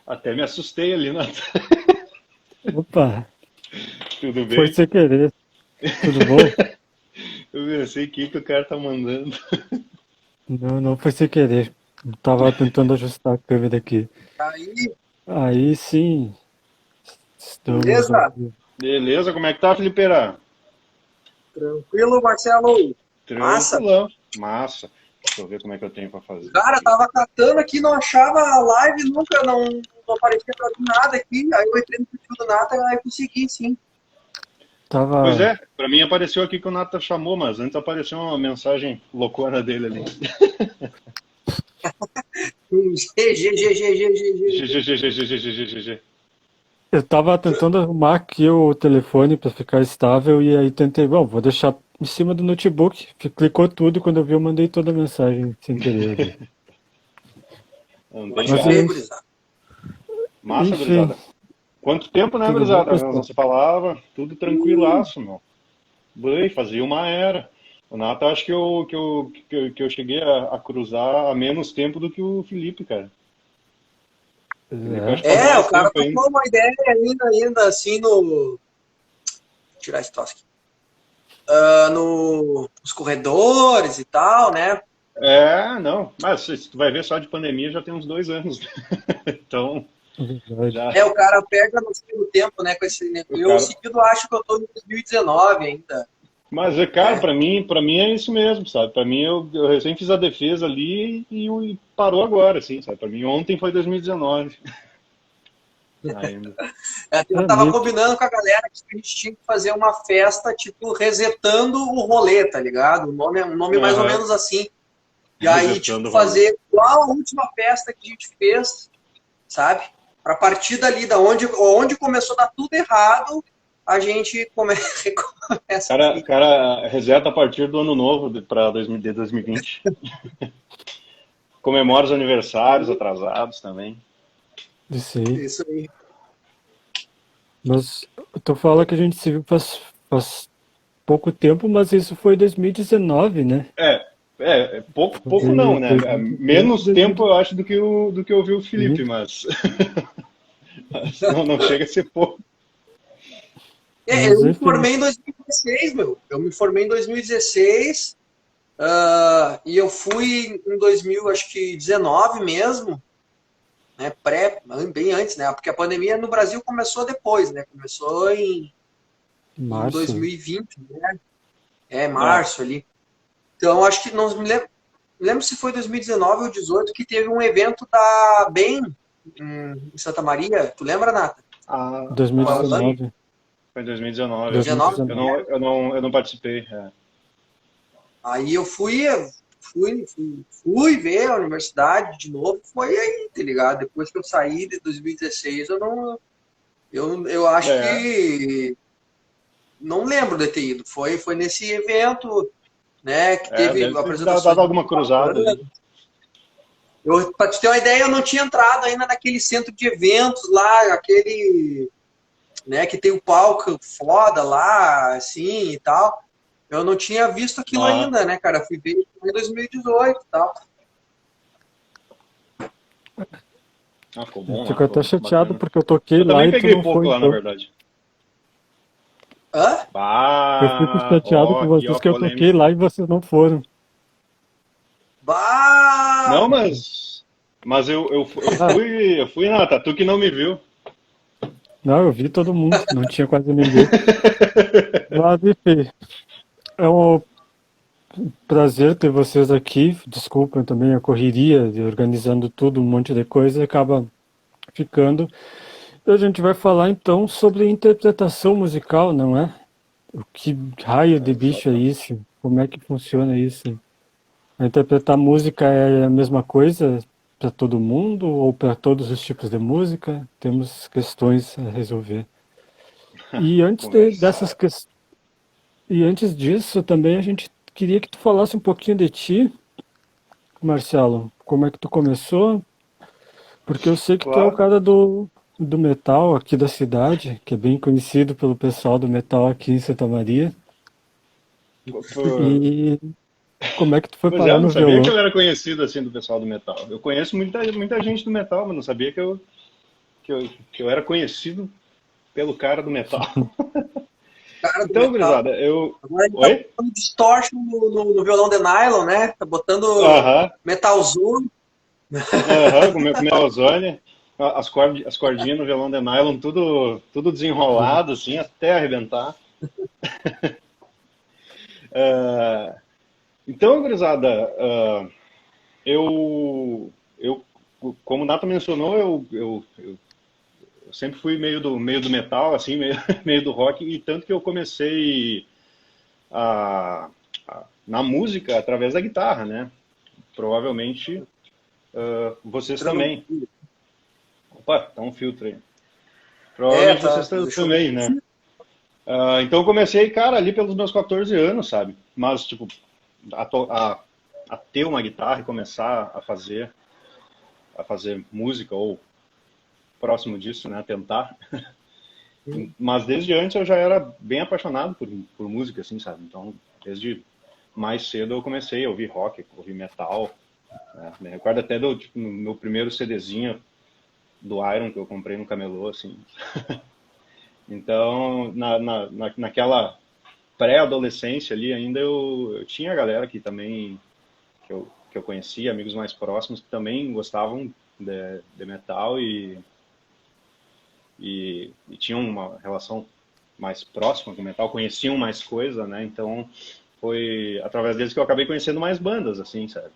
Até me assustei ali, né? Opa, Tudo foi bem? sem querer. Tudo bom? Eu pensei que o cara tá mandando. Não, não foi sem querer. Eu tava tentando ajustar a câmera aqui. Aí, Aí sim, estamos ao beleza? vivo. Beleza, como é que tá, Felipeira? Tranquilo, Marcelo? Massa. Tranquilão. Massa. Deixa eu ver como é que eu tenho pra fazer Cara, aqui. tava catando aqui, não achava a live, nunca, não aparecia pra mim nada aqui. Aí eu entrei no perfil do Nata, aí consegui, sim. Pois Tava. é, pra mim apareceu aqui que o Nata chamou, mas antes apareceu uma mensagem loucona dele ali. G, G, G, G, G, G, G, G. GGGGGGGG. Eu tava tentando arrumar aqui o telefone pra ficar estável e aí tentei, bom, vou deixar em cima do notebook. Clicou tudo, quando eu vi eu mandei toda a mensagem sem querer ali. Não tem Pode Mas graça. crer, é, gurizada. Massa, enfim, gurizada. Quanto tempo, né, tudo bom, gurizada? Não pessoal? se falava, tudo tranquilaço, meu. Bem, fazia uma era. O Nata, acho que eu cheguei a cruzar há menos tempo do que o Felipe, cara. Pois O Felipe acho é. que faz É, mais o cara tempo ainda. trocou uma ideia ainda assim no. Vou tirar esse troço aqui. Nos corredores e tal, né? É, não, mas se tu vai ver só de pandemia já tem uns 2 anos. Então, Verdade. já, É, o cara pega no segundo tempo, né? Com esse, o eu cara. seguido acho que eu tô em 2019 ainda, Mas, cara, né? pra mim é isso mesmo, sabe? Pra mim, eu recém fiz a defesa ali e parou agora, assim, sabe? Pra mim, ontem foi 2019 ainda. Eu É, tava meio que. combinando com a galera que a gente tinha que fazer uma festa, tipo, resetando o rolê, tá ligado? Um nome mais ou Aham, menos assim. E aí, tipo, resetando o rolê. fazer igual a última festa que a gente fez, sabe? Pra partir dali, onde começou a dar tudo errado, a gente recomeça Cara, dali. cara, reseta a partir do ano novo para 2020. Comemora os aniversários atrasados também. Isso aí. Isso aí. Mas tu fala que a gente se viu faz pouco tempo, mas isso foi 2019, né? É, pouco, pouco Foi não, né? É, 2018, menos tempo eu 2020. acho do que eu vi o Felipe, mas não chega a ser pouco. Eu Mas me enfim, formei em 2016, meu. Eu me formei em 2016. E eu fui em 2000, acho que 19 mesmo, né? Bem antes, né? Porque a pandemia no Brasil começou depois, né? Começou em março. 2020, né? É, É, março ali. Então, acho que não me lembro se foi 2019 ou 18 que teve um evento da BEM em Santa Maria. Tu lembra, Nata? Qual ano? 2019. foi em 2019. 19? Eu 2019. não, eu não, eu não participei. É. Aí eu fui ver a universidade de novo, foi aí, tá ligado? Depois que eu saí de 2016, eu não, eu acho É, que não lembro de ter ido. Foi nesse evento, né, que teve deve ter apresentações dado muito alguma cruzada bacanas. ali. Pra te ter uma ideia, eu não tinha entrado ainda naquele centro de eventos lá, aquele, né, que tem o palco foda lá, assim e tal. Eu não tinha visto aquilo Ah, ainda, né, cara? Fui ver em 2018 e tal. ficou Eu bom lá, fico até ficou chateado bacana. porque eu toquei Eu lá também e tu peguei não pouco foi, lá, na então. verdade. Hã? Eu fico Bah, chateado ó, com aqui ó, vocês que eu toquei polêmica. lá e vocês não foram. Não, Bah! mas eu Ah, fui, eu fui na Tatu que não me viu. não, eu vi todo mundo, não tinha quase ninguém. Mas enfim, é um prazer ter vocês aqui. Desculpem também a correria de organizando tudo, um monte de coisa, acaba ficando. A gente vai falar então sobre interpretação musical, não é? O que raio de bicho é Exatamente. isso? Como é que funciona isso? Interpretar música é a mesma coisa para todo mundo ou para todos os tipos de música? Temos questões a resolver. E antes dessas Conversar. questões, e antes disso também a gente queria que tu falasse um pouquinho de ti, Marcelo. Como é que tu começou? Porque eu sei que tu é o Claro. cara do metal aqui da cidade, que é bem conhecido pelo pessoal do metal aqui em Santa Maria. E como é que tu foi Pois é, parar eu não no sabia que violão? eu era conhecido assim do pessoal do metal. Eu conheço muita gente do metal, mas não sabia que eu. que eu era conhecido pelo cara do metal. Cara do Então, metal. gurizada, eu... Agora ele tá Oi? botando distortion no violão de nylon, né? Tá botando Aham, metalzão. aham, com meu ozônio. As cordinhas no violão de nylon, tudo desenrolado, assim, até arrebentar. Ah, então, gurizada, eu, como o Nata mencionou, eu sempre fui meio do metal, assim, meio do rock, e tanto que eu comecei na música através da guitarra, né? Provavelmente vocês também. Opa, tá um filtro aí. Provavelmente Tá. vocês também, né? Então eu comecei, cara, ali pelos meus 14 anos, sabe? Mas, tipo, a ter uma guitarra e começar a fazer música, ou próximo disso, né? Tentar. Mas desde antes eu já era bem apaixonado por música, assim, sabe? Então, desde mais cedo eu comecei a ouvir rock, ouvir metal. Né? Me recordo até do tipo, no meu primeiro CDzinho do Iron que eu comprei no camelô, assim. Então, naquela pré-adolescência ali ainda eu tinha galera que também, que eu conhecia, amigos mais próximos, que também gostavam de metal e tinham uma relação mais próxima com o metal, conheciam mais coisa, né? Então, foi através deles que eu acabei conhecendo mais bandas, assim, sabe?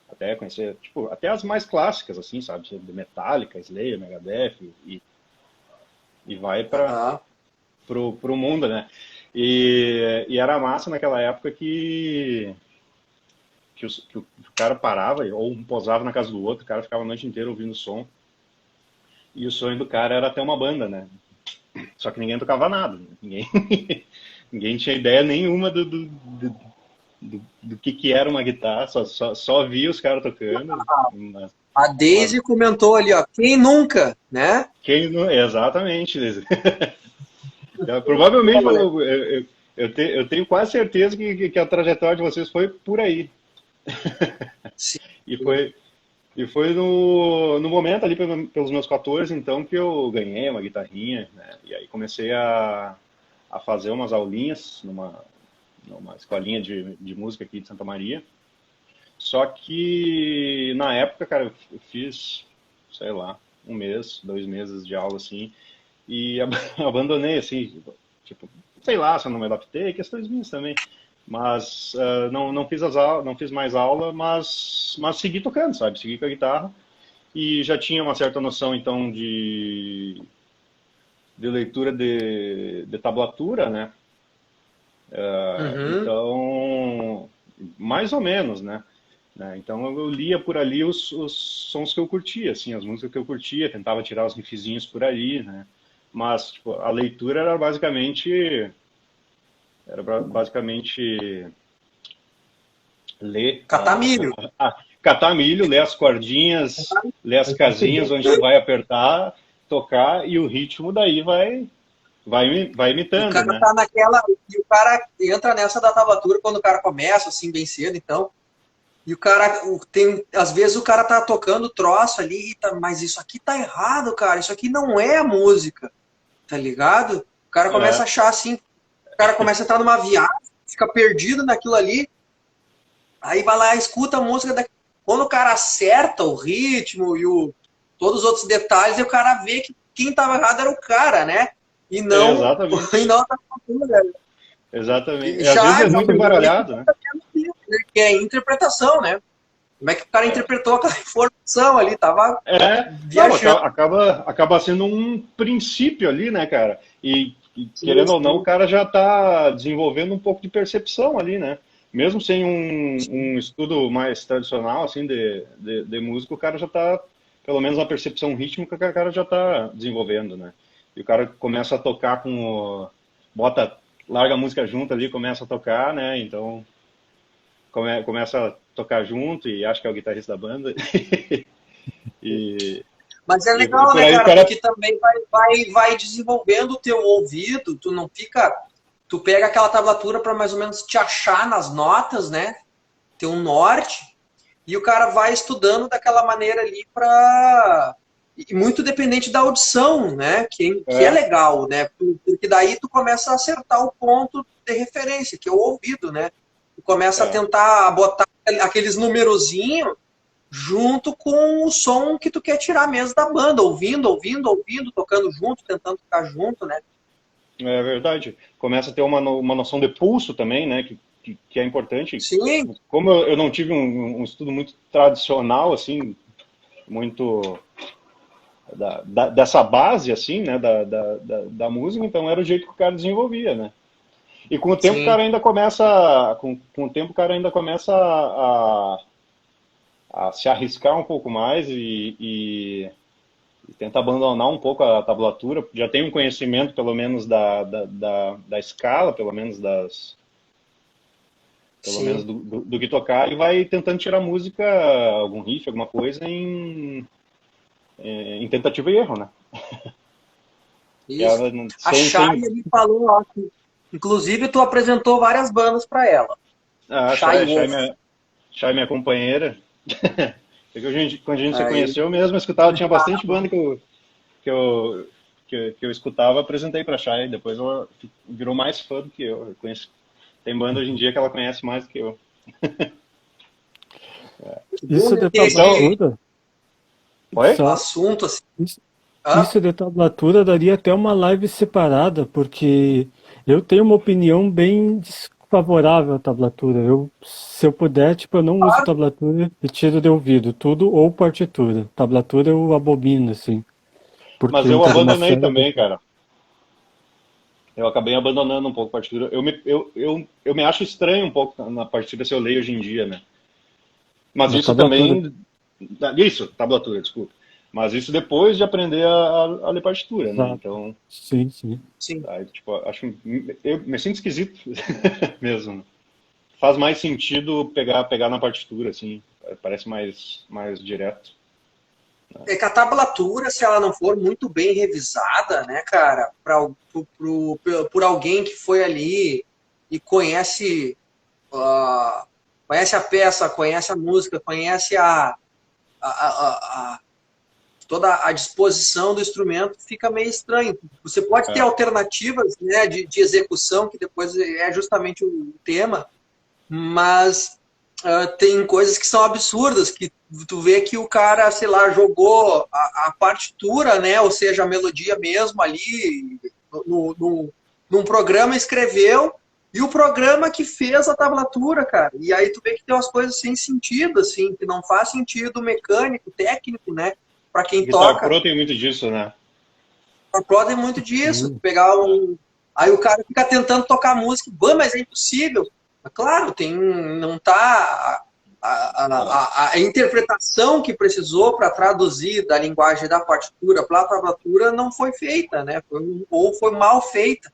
Até conhecer, tipo, até as mais clássicas, assim, sabe? De Metallica, Slayer, Megadeth e vai Aham. pro mundo, né? E era massa naquela época que o cara parava, ou um posava na casa do outro, o cara ficava a noite inteira ouvindo som. E o sonho do cara era ter uma banda, né? Só que ninguém tocava nada, né? Ninguém tinha ideia nenhuma do que era uma guitarra, só via os caras tocando. A Mas Daisy comentou ali, ó, quem nunca, né? quem não. Exatamente. Provavelmente eu tenho quase certeza que a trajetória de vocês foi por aí. Sim. E foi no momento ali, pelos meus 14, então, que eu ganhei uma guitarrinha, né? E aí comecei a fazer umas aulinhas numa escolinha de música aqui de Santa Maria. Só que na época, cara, eu fiz, sei lá, 1 mês, 2 meses de aula, assim, e abandonei, assim, tipo, sei lá se eu não me adaptei, questões minhas também. Mas não fiz não fiz mais aula, mas segui tocando, sabe? Segui com a guitarra e já tinha uma certa noção, então, de leitura de tablatura, né? Uhum. Então, mais ou menos, né? Então eu lia por ali os sons que eu curtia, assim, as músicas que eu curtia, tentava tirar os riffzinhos por ali, né? Mas tipo, a leitura era basicamente ler, Catar milho. catar milho, ler as cordinhas, ler as casinhas onde tu vai apertar, tocar e o ritmo daí vai E o imitando, cara né? tá naquela. E o cara entra nessa da tablatura quando o cara começa, assim, bem cedo, então. E o cara tem. Às vezes o cara tá tocando troço ali, e tá, mas isso aqui tá errado, cara. Isso aqui não é a música, tá ligado? O cara começa a É, achar assim, o cara começa a entrar numa viagem, fica perdido naquilo ali, aí vai lá, escuta a música. Quando o cara acerta o ritmo e todos os outros detalhes, aí o cara vê que quem tava errado era o cara, né? E não, e exatamente, não a tablatura. exatamente. E E às vezes é já muito o embaralhado, né? que é interpretação, né? Como é que o cara interpretou aquela informação ali? Tava Não, viajando. acaba sendo um princípio ali, né, cara? E Sim, querendo ou não, o sim. cara já está desenvolvendo um pouco de percepção ali, né? Mesmo sem um estudo mais tradicional, assim, de música, o cara já está, pelo menos a percepção rítmica, o cara já está desenvolvendo, né? E o cara começa a tocar larga a música junto ali, começa a tocar, né? Então, começa a tocar junto e acha que é o guitarrista da banda. E, Mas é e legal, por né, aí o cara? cara. Porque também vai desenvolvendo o teu ouvido. Tu não fica. Tu pega aquela tablatura para mais ou menos te achar nas notas, né? Ter um norte. E o cara vai estudando daquela maneira ali e muito dependente da audição, né? Que é legal, né? Porque daí tu começa a acertar o ponto de referência, que é o ouvido, né? Tu começa a tentar botar aqueles numerozinhos junto com o som que tu quer tirar mesmo da banda, ouvindo, tocando junto, tentando tocar junto, né? É verdade. Começa a ter uma noção de pulso também, né? Que é importante. Sim. Como eu não tive um estudo muito tradicional, assim, muito dessa base, assim, né? Da música, então era o jeito que o cara desenvolvia, né? E com o tempo o cara ainda começa, com o tempo o cara ainda começa a se arriscar um pouco mais e tenta abandonar um pouco a tablatura. Já tem um conhecimento, pelo menos, da escala, pelo menos do que tocar, e vai tentando tirar música, algum riff, alguma coisa, em tentativa e erro, né? Isso. A Chay me falou, ó, que, inclusive, tu apresentou várias bandas para ela. A Chay, minha companheira. Quando a gente se conheceu mesmo, eu escutava, tinha bastante banda que eu escutava, apresentei pra Chay, depois ela virou mais fã do que eu. Tem banda hoje em dia que ela conhece mais do que eu. Isso de tablatura. Oi? Assunto assim. Isso de tablatura daria até uma live separada, porque eu tenho uma opinião bem desfavorável à tablatura. Se eu puder, tipo, eu não uso tablatura e tiro de ouvido, tudo ou partitura. Tablatura eu abomino, assim. Mas eu abandonei também, cara. Eu acabei abandonando um pouco a partitura. Eu me acho estranho um pouco na partitura se eu leio hoje em dia, né? Mas isso também... Isso, tablatura, desculpa. Mas isso depois de aprender a ler partitura, né? Então... Sim. Aí, tipo, eu me sinto esquisito mesmo. Faz mais sentido pegar na partitura, assim. Parece mais direto. É que a tablatura, se ela não for muito bem revisada, né, cara, por alguém que foi ali e conhece a peça, conhece a música, conhece toda a disposição do instrumento, fica meio estranho. Você pode ter alternativas, né, de execução, que depois é justamente o tema, mas tem coisas que são absurdas, que tu vê que o cara, sei lá, jogou a partitura, né, ou seja, a melodia mesmo ali, num programa escreveu, e o programa que fez a tablatura, cara. E aí tu vê que tem umas coisas sem sentido, assim, que não faz sentido mecânico, técnico, né, para quem toca. Guitar Pro tem muito disso, né? Guitar Pro tem muito disso. Pegar Aí o cara fica tentando tocar música, mas é impossível. Claro, não tá a interpretação que precisou para traduzir da linguagem da partitura para a tablatura não foi feita, né? Ou foi mal feita.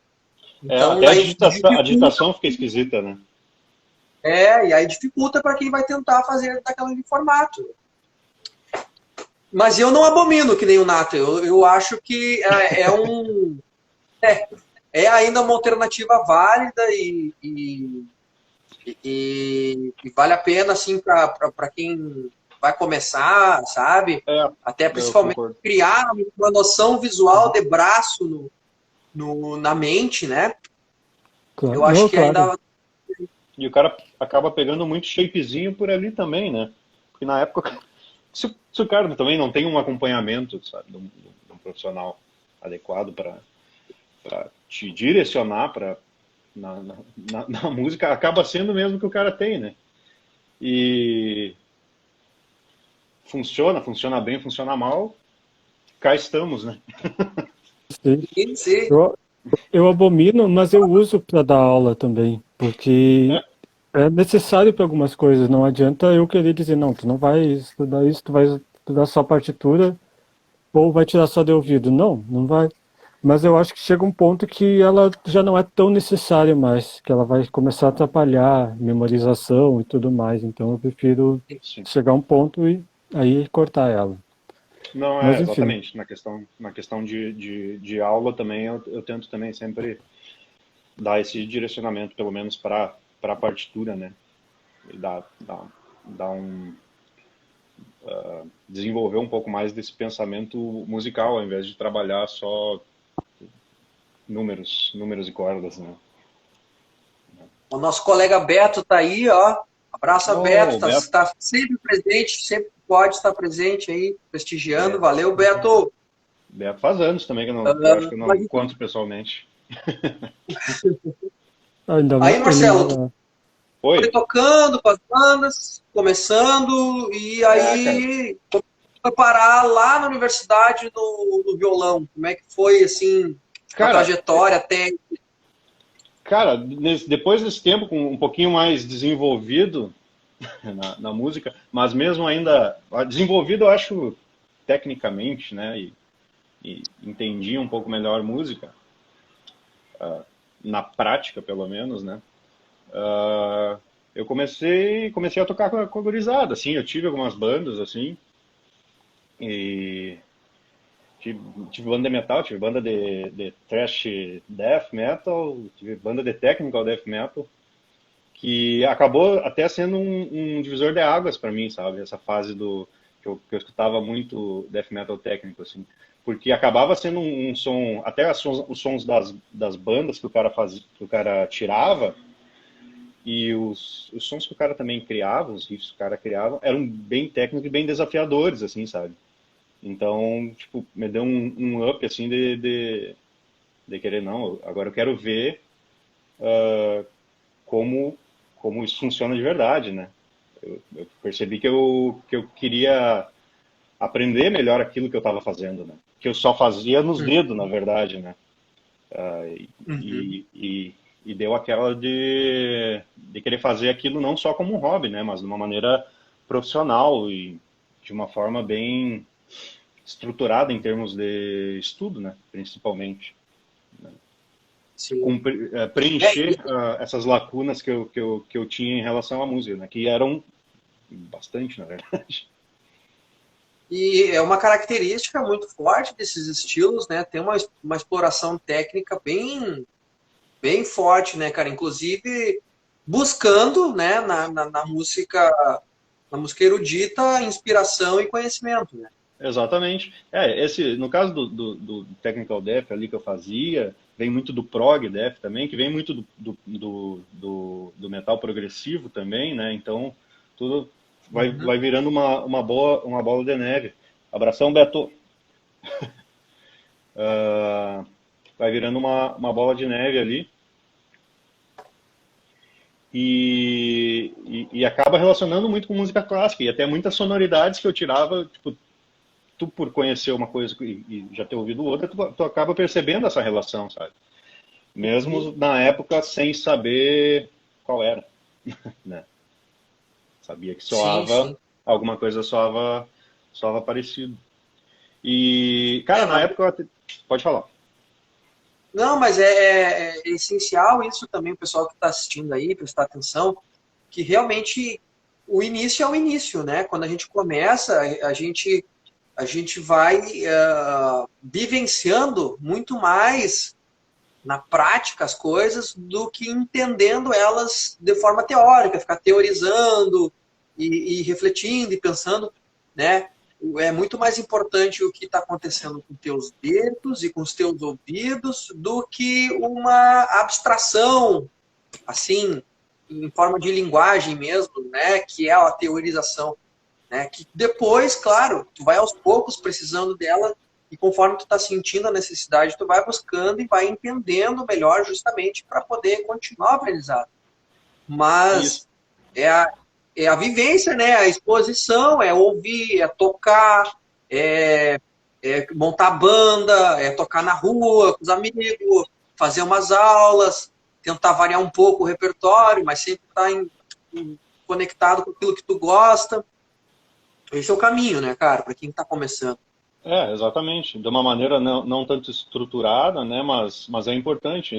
Então, até a digitação fica esquisita, né? E aí dificulta para quem vai tentar fazer daquele formato. Mas eu não abomino que nem o Nato. Eu acho que é ainda uma alternativa válida e vale a pena, assim, para quem vai começar, sabe? Até principalmente criar uma noção visual de braço na mente, né? Claro. Eu acho que ainda... E o cara acaba pegando muito shapezinho por ali também, né? Porque na época... Se o cara também não tem um acompanhamento, sabe, de um profissional adequado para te direcionar na música, acaba sendo mesmo que o cara tem, né? E funciona bem, funciona mal, cá estamos, né? Sim. Eu abomino, mas eu uso para dar aula também, porque é necessário para algumas coisas. Não adianta eu querer dizer, não, tu não vai estudar isso, tu vai estudar só partitura ou vai tirar só de ouvido. Não vai. Mas eu acho que chega um ponto que ela já não é tão necessária mais, que ela vai começar a atrapalhar memorização e tudo mais. Então eu prefiro chegar a um ponto e aí cortar ela. Não, Mas, exatamente. Na questão de aula também, eu tento também sempre dar esse direcionamento, pelo menos para a partitura, né? E dar desenvolver um pouco mais desse pensamento musical, ao invés de trabalhar só números e cordas, né? O nosso colega Beto tá aí, ó. Abraço, Beto, Beto, tá sempre presente, sempre pode estar presente aí, prestigiando. Beto, Valeu, Beto. Beto faz anos também que eu acho que eu não Mas, encontro pessoalmente. Ainda aí, Marcelo, tu ainda, foi Oi? tocando com as bandas, começando, e Cara. aí foi parar lá na universidade no violão. Como é que foi, assim, a Cara, trajetória até... Cara, depois desse tempo com um pouquinho mais desenvolvido na música, mas mesmo ainda desenvolvido, eu acho tecnicamente, né, e entendi um pouco melhor música, na prática pelo menos, né, eu comecei a tocar com a gurizada, assim, eu tive algumas bandas, assim, e tive banda de metal, tive banda de thrash death metal, tive banda de technical death metal, que acabou até sendo um divisor de águas para mim, sabe? Essa fase que eu escutava muito death metal técnico, assim, porque acabava sendo um som, até os sons das bandas que o cara fazia, que o cara tirava e os sons que o cara também criava, os riffs que o cara criava, eram bem técnicos e bem desafiadores, assim, sabe? Então, tipo, me deu um up, assim, de querer, não, agora eu quero ver como, como isso funciona de verdade, né? Eu percebi que eu queria aprender melhor aquilo que eu estava fazendo, né? Que eu só fazia nos dedos, na verdade, né? Uhum. E deu aquela de querer fazer aquilo não só como um hobby, né? Mas de uma maneira profissional e de uma forma bem estruturada em termos de estudo, né? Principalmente. Sim. É, Preencher essas lacunas que eu tinha em relação à música, né? Que eram bastante, na verdade. e é uma característica muito forte desses estilos, né? Tem uma exploração técnica bem forte, né, cara? Inclusive buscando, né, na música erudita, inspiração e conhecimento, né? Exatamente. No caso do Technical Death ali que eu fazia, vem muito do prog Death também, que vem muito do metal progressivo também, né? Então, tudo vai Uhum. virando uma bola de neve. Abração, Beto. Ah, vai virando uma bola de neve ali e acaba relacionando muito com música clássica e até muitas sonoridades que eu tirava, tipo, tu por conhecer uma coisa e já ter ouvido outra, tu acaba percebendo essa relação, sabe? Uhum. Mesmo na época sem saber qual era, né? Sabia que Sim, soava, sim. alguma coisa soava parecido. E, É, cara, na mas época, pode falar. não, mas é essencial isso também, o pessoal que está assistindo aí, prestar atenção, que realmente o início é o início, né? Quando a gente começa, a gente vai vivenciando muito mais na prática as coisas do que entendendo elas de forma teórica, ficar teorizando e refletindo e pensando, né? É muito mais importante o que está acontecendo com teus dedos e com os teus ouvidos do que uma abstração, assim, em forma de linguagem mesmo, né? Que é a teorização, né? Que depois, claro, tu vai aos poucos precisando dela e conforme tu tá sentindo a necessidade, tu vai buscando e vai entendendo melhor justamente para poder continuar o aprendizado. Isso. Mas é a, é a vivência, né? A exposição, é ouvir, é tocar, é, é montar banda, é tocar na rua com os amigos, fazer umas aulas, tentar variar um pouco o repertório, mas sempre estar conectado com aquilo que tu gosta. Esse é o caminho, né, cara, para quem está começando. Exatamente. De uma maneira não tanto estruturada, né? Mas é importante.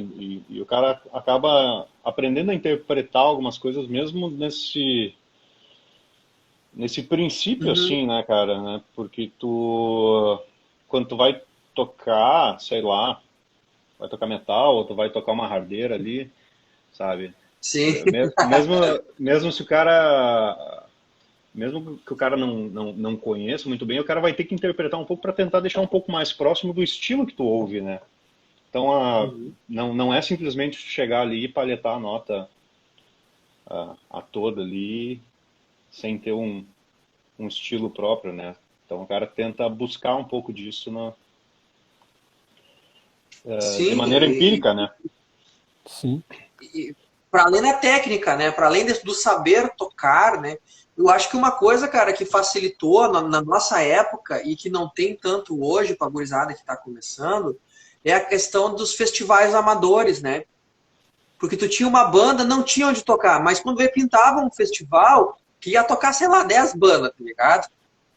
E o cara acaba aprendendo a interpretar algumas coisas mesmo nesse princípio, Uhum. assim, né, cara, né? Porque quando tu vai tocar, sei lá, vai tocar metal, ou tu vai tocar uma hardeira ali, sabe? Sim. Mesmo se o cara mesmo que o cara não conheça muito bem, o cara vai ter que interpretar um pouco para tentar deixar um pouco mais próximo do estilo que tu ouve, né? Então, não é simplesmente chegar ali e palhetar a nota a toda ali, sem ter um estilo próprio, né? Então, o cara tenta buscar um pouco disso de Sim, maneira empírica, né? Sim. para além da técnica, né? Para além do saber tocar, né? Eu acho que uma coisa, cara, que facilitou na nossa época e que não tem tanto hoje para a gurizada que está começando, é a questão dos festivais amadores, né? Porque tu tinha uma banda, não tinha onde tocar, mas quando veio pintava um festival que ia tocar, sei lá, 10 bandas, tá ligado?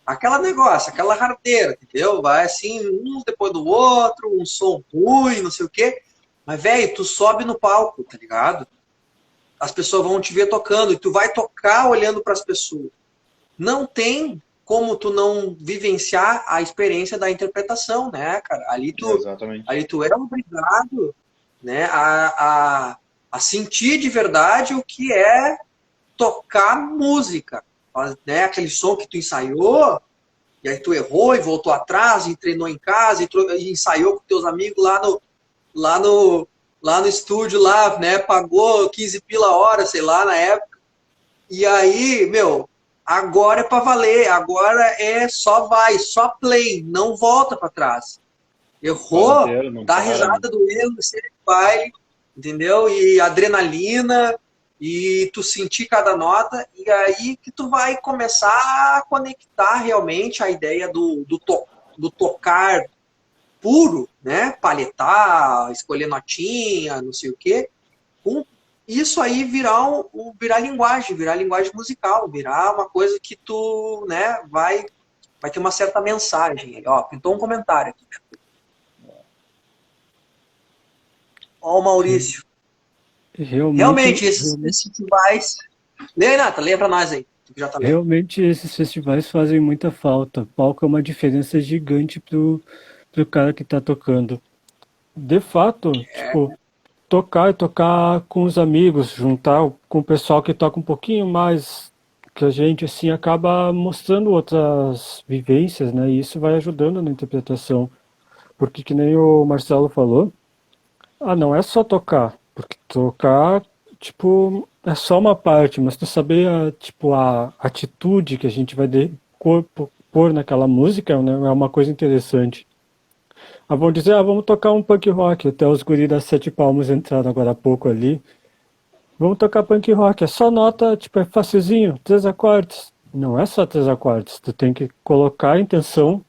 Aquela negócio, aquela rateira, entendeu? Vai assim, um depois do outro, um som ruim, não sei o quê. Mas, velho, tu sobe no palco, tá ligado? As pessoas vão te ver tocando e tu vai tocar olhando para as pessoas. Não tem como tu não vivenciar a experiência da interpretação, né, cara? Exatamente. Ali tu é obrigado, né, a sentir de verdade o que é tocar música, né? Aquele som que tu ensaiou, e aí tu errou e voltou atrás, e treinou em casa, e ensaiou com teus amigos lá no, lá no estúdio, lá, né? Pagou 15 pila a hora, sei lá, na época. E aí, meu, agora é pra valer, agora é só vai, só play, não volta pra trás. Quase Errou, inteiro, não dá para, né? risada do erro, segue o baile, entendeu? E adrenalina, e tu sentir cada nota, e aí que tu vai começar a conectar realmente a ideia do tocar puro, né? Palhetar, escolher notinha, não sei o quê, com isso aí virar linguagem musical, virar uma coisa que tu, né, vai ter uma certa mensagem. Ó, pintou um comentário aqui. Ó, o Sim. Maurício. Realmente, Realmente, esses festivais. Lê aí, Nata, leia pra nós aí, tu que já tá lendo. realmente esses festivais fazem muita falta. Palco é uma diferença gigante pro cara que tá tocando. De fato, tipo, tocar e tocar com os amigos, juntar com o pessoal que toca um pouquinho mais que a gente, assim, acaba mostrando outras vivências, né? E isso vai ajudando na interpretação. Porque que nem o Marcelo falou, não é só tocar, porque tocar, tipo, é só uma parte, mas tu saber, tipo, a atitude que a gente vai pôr naquela música, né, é uma coisa interessante. Vão dizer, vamos tocar um punk rock, até os guris das Sete Palmos entraram agora há pouco ali. Vamos tocar punk rock, é só nota, tipo, é facilzinho, 3 acordes. Não é só 3 acordes, tu tem que colocar a intenção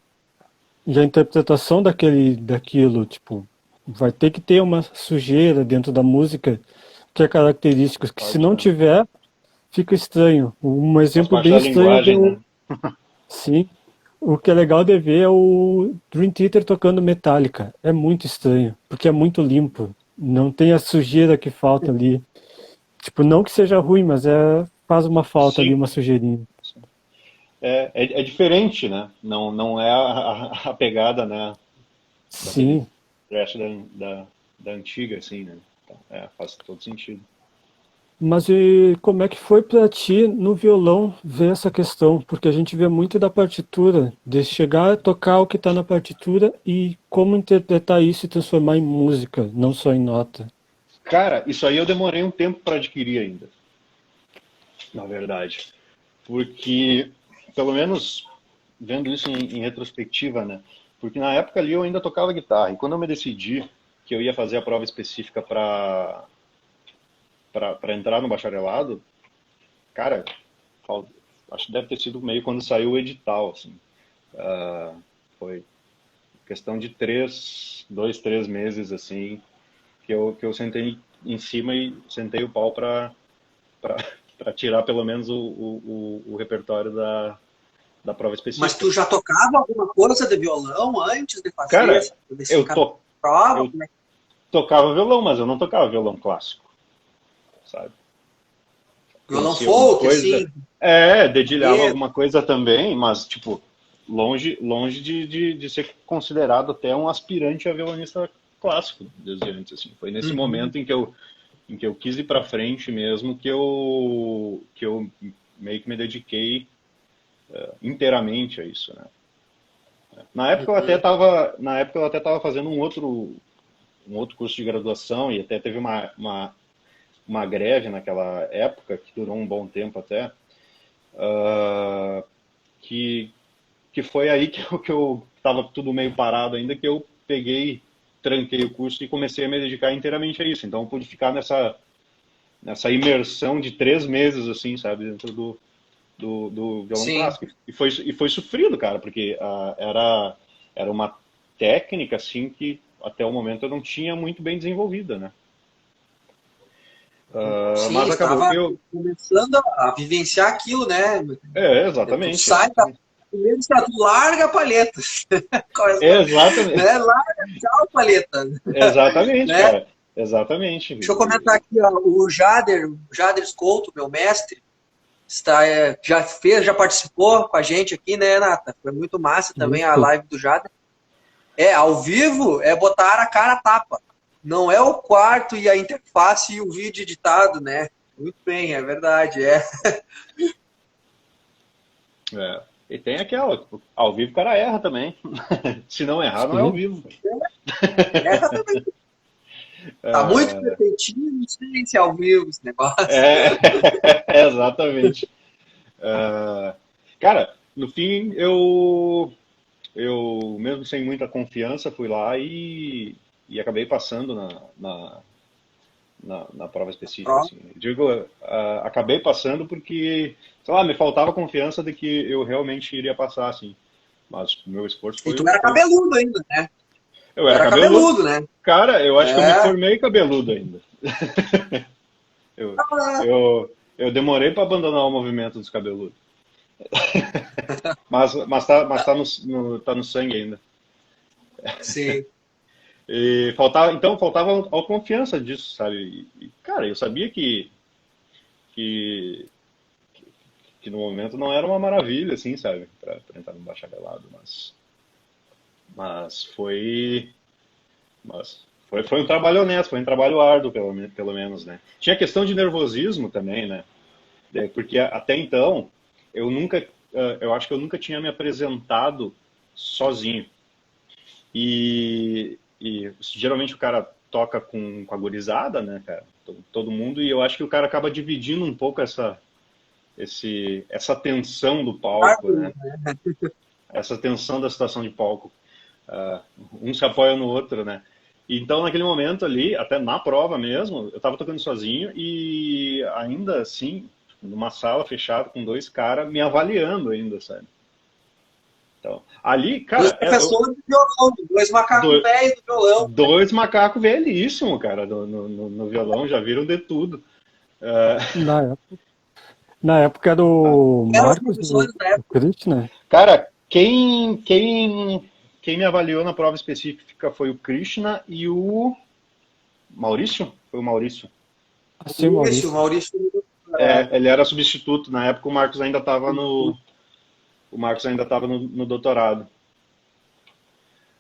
e a interpretação daquilo, tipo, vai ter que ter uma sujeira dentro da música que é característica, que se Forte, não né? tiver, fica estranho. Um Faz exemplo parte bem da estranho linguagem, deu, né? sim, o que é legal de ver é o Dream Theater tocando Metallica. É muito estranho, porque é muito limpo. Não tem a sujeira que falta ali. Tipo, não que seja ruim, mas faz uma falta ali, Sim. uma sujeirinha. É diferente, né? Não é a pegada, né? Daquele Sim, thrash da antiga, assim, né? Então, faz todo sentido. mas e como é que foi pra ti no violão ver essa questão? Porque a gente vê muito da partitura, de chegar a tocar o que está na partitura e como interpretar isso e transformar em música, não só em nota. Cara, isso aí eu demorei um tempo para adquirir ainda, na verdade. Porque, pelo menos vendo isso em retrospectiva, né? Porque na época ali eu ainda tocava guitarra. E quando eu me decidi que eu ia fazer a prova específica para entrar no bacharelado, cara, acho que deve ter sido meio quando saiu o edital, assim. Foi questão de 2, 3 meses, assim, que eu sentei em cima e sentei o pau para tirar pelo menos o repertório da prova Mas específica. tu já tocava alguma coisa de violão antes de fazer Cara, desse eu, cara to, prova? eu tocava violão, mas eu não tocava violão clássico, sabe? Violão Conhecia alguma folk, coisa. assim, Dedilhava maneiro. alguma coisa também, mas, tipo, longe de ser considerado até um aspirante a violonista clássico desde antes, assim. Foi nesse Uhum. momento em que eu quis ir para frente mesmo que eu meio que me dediquei inteiramente a isso, né? Na época eu até estava fazendo um outro curso de graduação e até teve uma greve naquela época que durou um bom tempo até, ah, que que foi aí que eu estava tudo meio parado ainda, que eu peguei, tranquei o curso e comecei a me dedicar inteiramente a isso. Então eu pude ficar nessa imersão de 3 meses, assim, sabe, dentro do violão Sim. clássico. E foi sofrido, cara, porque era uma técnica, assim, que até o momento eu não tinha muito bem desenvolvida, né? Sim, Mas acabou estava que eu... começando a vivenciar aquilo, né? Tu Exatamente, sai da. exatamente. Primeiro tu larga a palheta. Exatamente, Né? Larga, tchau, paleta. exatamente, Né? cara. Exatamente. Deixa eu comentar aqui, ó, o Jader Scouto, meu mestre, já participou com a gente aqui, né, Nata? Foi muito massa também a Isso. live do Jader. Ao vivo é botar a cara a tapa. Não é o quarto e a interface e o vídeo editado, né? Muito bem, é verdade, E tem aquela, tipo, ao vivo o cara erra também. Se não errar, não é ao Sim. vivo. Erra também. Tá muito perfeitinho, não sei se é ao vivo esse negócio. Exatamente. Cara, no fim, eu mesmo sem muita confiança, fui lá e acabei passando na prova específica, Ó, assim. Eu digo, acabei passando porque, sei lá, me faltava confiança de que eu realmente iria passar, assim. Mas o meu esforço e tu era foi... cabeludo ainda, né? Eu Tu era era cabeludo. cabeludo, né? Cara, eu acho que eu me É. formei cabeludo ainda. Eu, eu demorei para abandonar o movimento dos cabeludos. Mas tá tá no sangue ainda. Sim. Então faltava autoconfiança disso, sabe? Cara, eu sabia que, que no momento não era uma maravilha, assim, sabe? Pra entrar no bacharelado, mas foi, foi um trabalho honesto, foi um trabalho árduo, pelo menos, né? Tinha questão de nervosismo também, né? Porque até então, eu acho que eu nunca tinha me apresentado sozinho. E geralmente o cara toca com a gurizada, né, cara? Todo mundo, e eu acho que o cara acaba dividindo um pouco essa tensão do palco, né? Essa tensão da situação de palco. Uh, um se apoia no outro, né? Então, naquele momento ali, até na prova mesmo, eu estava tocando sozinho e ainda assim, numa sala fechada com dois caras me avaliando ainda, sabe? Então, ali, Dois cara, professores de violão, dois macacos do- velhos do violão. dois macacos velhíssimos, cara, no violão, já viram de tudo. Uh, Na época, na época era o Eram os Marcos e professores da o época. Krishna. cara, quem me avaliou na prova específica foi o Krishna e o Maurício? Foi o Maurício. Assim, Isso, o Maurício. Maurício. Ele era substituto. Na época o Marcos ainda estava no doutorado.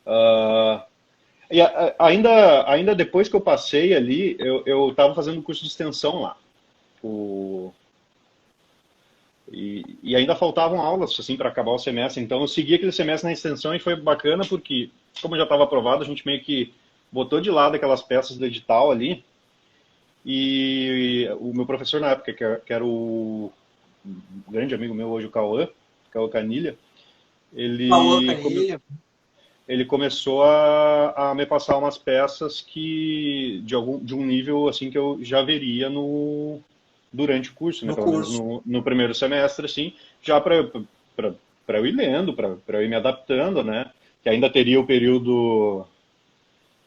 Uh, ainda depois que eu passei ali, eu estava fazendo um curso de extensão lá. E ainda faltavam aulas assim para acabar o semestre. Então eu segui aquele semestre na extensão e foi bacana porque, como já estava aprovado, a gente meio que botou de lado aquelas peças do edital ali. E o meu professor na época, que era o grande amigo meu hoje, o Cauã Canilha, Falou, ele, Canilha. ele começou a me passar umas peças de um nível assim que eu já veria durante o curso, né? No Pelo menos curso. no primeiro semestre, assim, já para eu ir lendo, para eu ir me adaptando, né? Que ainda teria o período.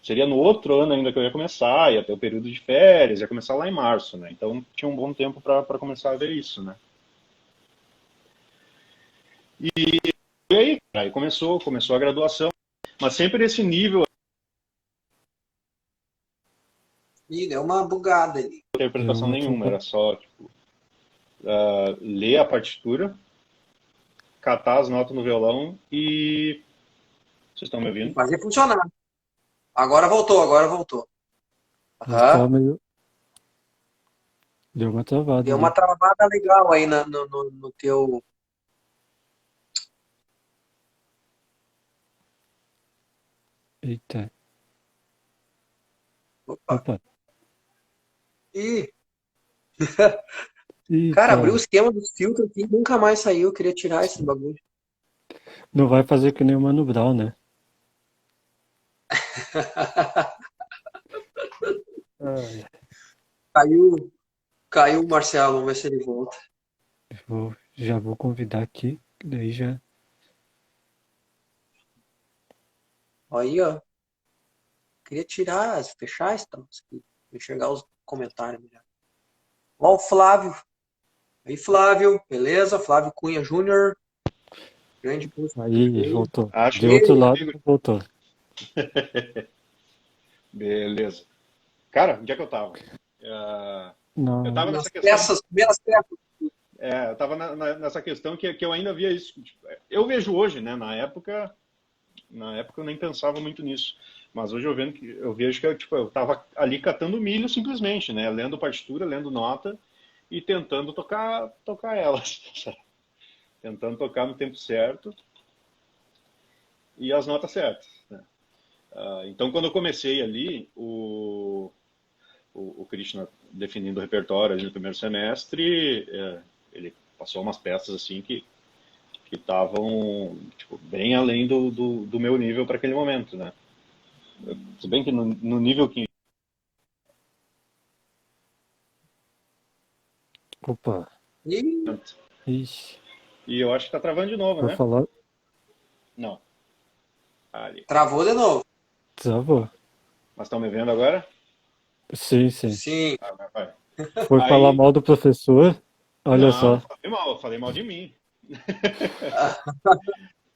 Seria no outro ano ainda que eu ia começar, ia ter o período de férias, ia começar lá em março, né? Então tinha um bom tempo para começar a ver isso, né? E aí começou a graduação, mas sempre esse nível Ih, deu uma bugada ali. de Deu interpretação uma nenhuma, truncada. era só tipo, ler a partitura, catar as notas no violão e... Vocês estão me E ouvindo? fazer funcionar. Agora voltou, agora voltou. Mas tá Aham. meio. Deu uma travada Deu uma ali. travada legal aí no teu. Eita. Opa. Opa. Ih, Ih, cara, abriu o cara. esquema dos filtros aqui, nunca mais saiu. Eu queria tirar esse bagulho. Não vai fazer que nem o Mano Brown, né? Ai, Caiu, caiu o Marcelo, vamos ver se ele volta. já vou convidar aqui, que daí já. Aí, ó. Queria tirar, fechar então, enxergar os comentários melhor. Ó, o Flávio. Aí, Flávio, beleza? Flávio Cunha Júnior. Grande músico. Aí, voltou. Acho De que é outro E lado, comigo. voltou. Beleza. Cara, onde é que eu tava? Eu tava Não. nas nessa questão, peças, primeiras peças. eu tava nessa questão que eu ainda via isso. Tipo, eu vejo hoje, né? Na época eu nem pensava muito nisso. Mas hoje eu vejo que tipo, eu tava ali catando milho simplesmente, né? Lendo partitura, lendo nota e tentando tocar elas. Sabe? Tentando tocar no tempo certo e as notas certas, né? Então, quando eu comecei ali, o Krishna definindo o repertório ali no primeiro semestre, ele passou umas peças assim que estavam tipo, bem além do meu nível para aquele momento, né? Se bem que no nível que... Opa. E Ixi. E eu acho que tá travando de novo, Vai né? falar. Não. Ali. travou de novo. Travou. Mas estão me vendo agora? Sim, sim. Sim. Vai. Foi falar Aí, mal do professor? Olha não, só. falei mal de mim.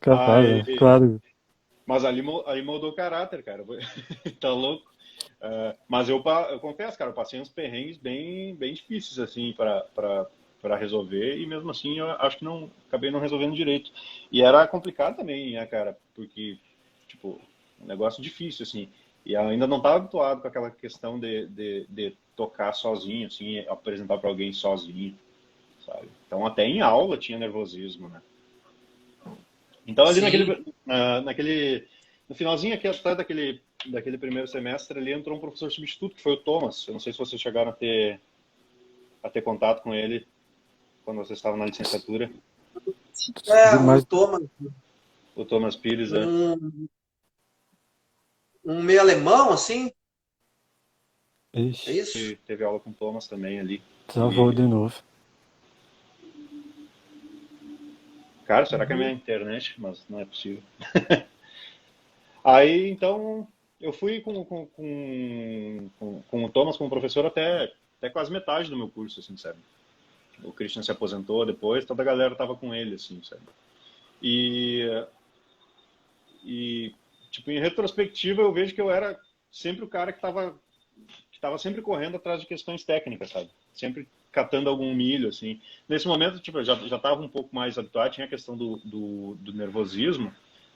Capaz, Aí, né? Claro. mas ali moldou o caráter, cara. Tá louco? Mas eu confesso, cara, eu passei uns perrengues bem difíceis, assim, para resolver, e mesmo assim eu acho que acabei não resolvendo direito. E era complicado também, né, cara, porque, tipo, um negócio difícil, assim, e eu ainda não estava habituado com aquela questão de tocar sozinho, assim, apresentar para alguém sozinho, sabe? Então até em aula tinha nervosismo, né? Então ali Sim. no finalzinho aqui atrás daquele primeiro semestre ali entrou um professor substituto que foi o Thomas. Eu não sei se vocês chegaram a ter contato com ele quando vocês estavam na licenciatura. É, o Mas. Thomas, O Thomas Pires, é. um, um meio alemão, assim, é Ixi. isso? E teve aula com o Thomas também ali. Travou E, de novo. cara, será que é a minha internet? Mas não é possível. Aí, então, eu fui com o Thomas como professor até quase metade do meu curso, assim, sabe? O Christian se aposentou depois, toda a galera tava com ele, assim, sabe? E, tipo, em retrospectiva, eu vejo que eu era sempre o cara que tava sempre correndo atrás de questões técnicas, sabe? Sempre catando algum milho, assim. Nesse momento, tipo, eu já tava um pouco mais habituado, tinha a questão do nervosismo,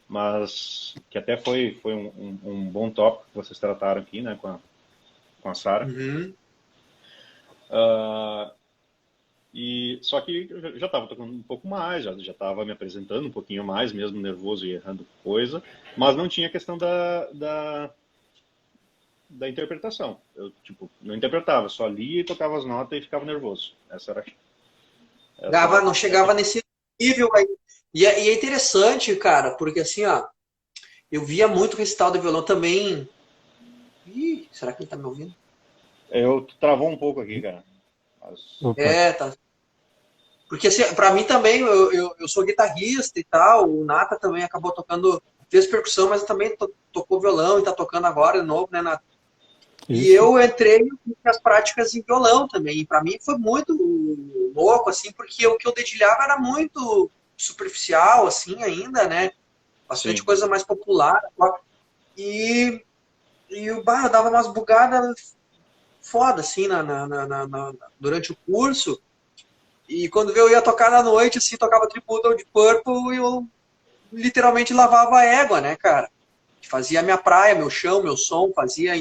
mas que até foi um bom tópico que vocês trataram aqui, né, com a Sara. Uhum. E só que eu já estava tocando um pouco mais, já estava me apresentando um pouquinho mais, mesmo nervoso e errando coisa, mas não tinha a questão da interpretação. Eu, tipo, não interpretava, só lia e tocava as notas e ficava nervoso. Não chegava nesse nível aí. E é interessante, cara, porque assim, ó, eu via muito recital de violão também. Ih, será que ele tá me ouvindo? Eu travou um pouco aqui, cara. Mas, Opa. É, tá. Porque assim, pra mim também, eu sou guitarrista e tal, o Nata também acabou tocando, fez percussão, mas também tocou violão e tá tocando agora de novo, né, Nata? E Isso. eu entrei nas práticas em violão também. E para mim foi muito louco, assim, porque o que eu dedilhava era muito superficial, assim, ainda, né? Bastante sim, coisa mais popular. E, eu dava umas bugadas foda, assim, durante o curso. E quando eu ia tocar na noite, assim, tocava tributo de Purple e eu literalmente lavava a égua, né, cara? Fazia a minha praia, meu chão, meu som, fazia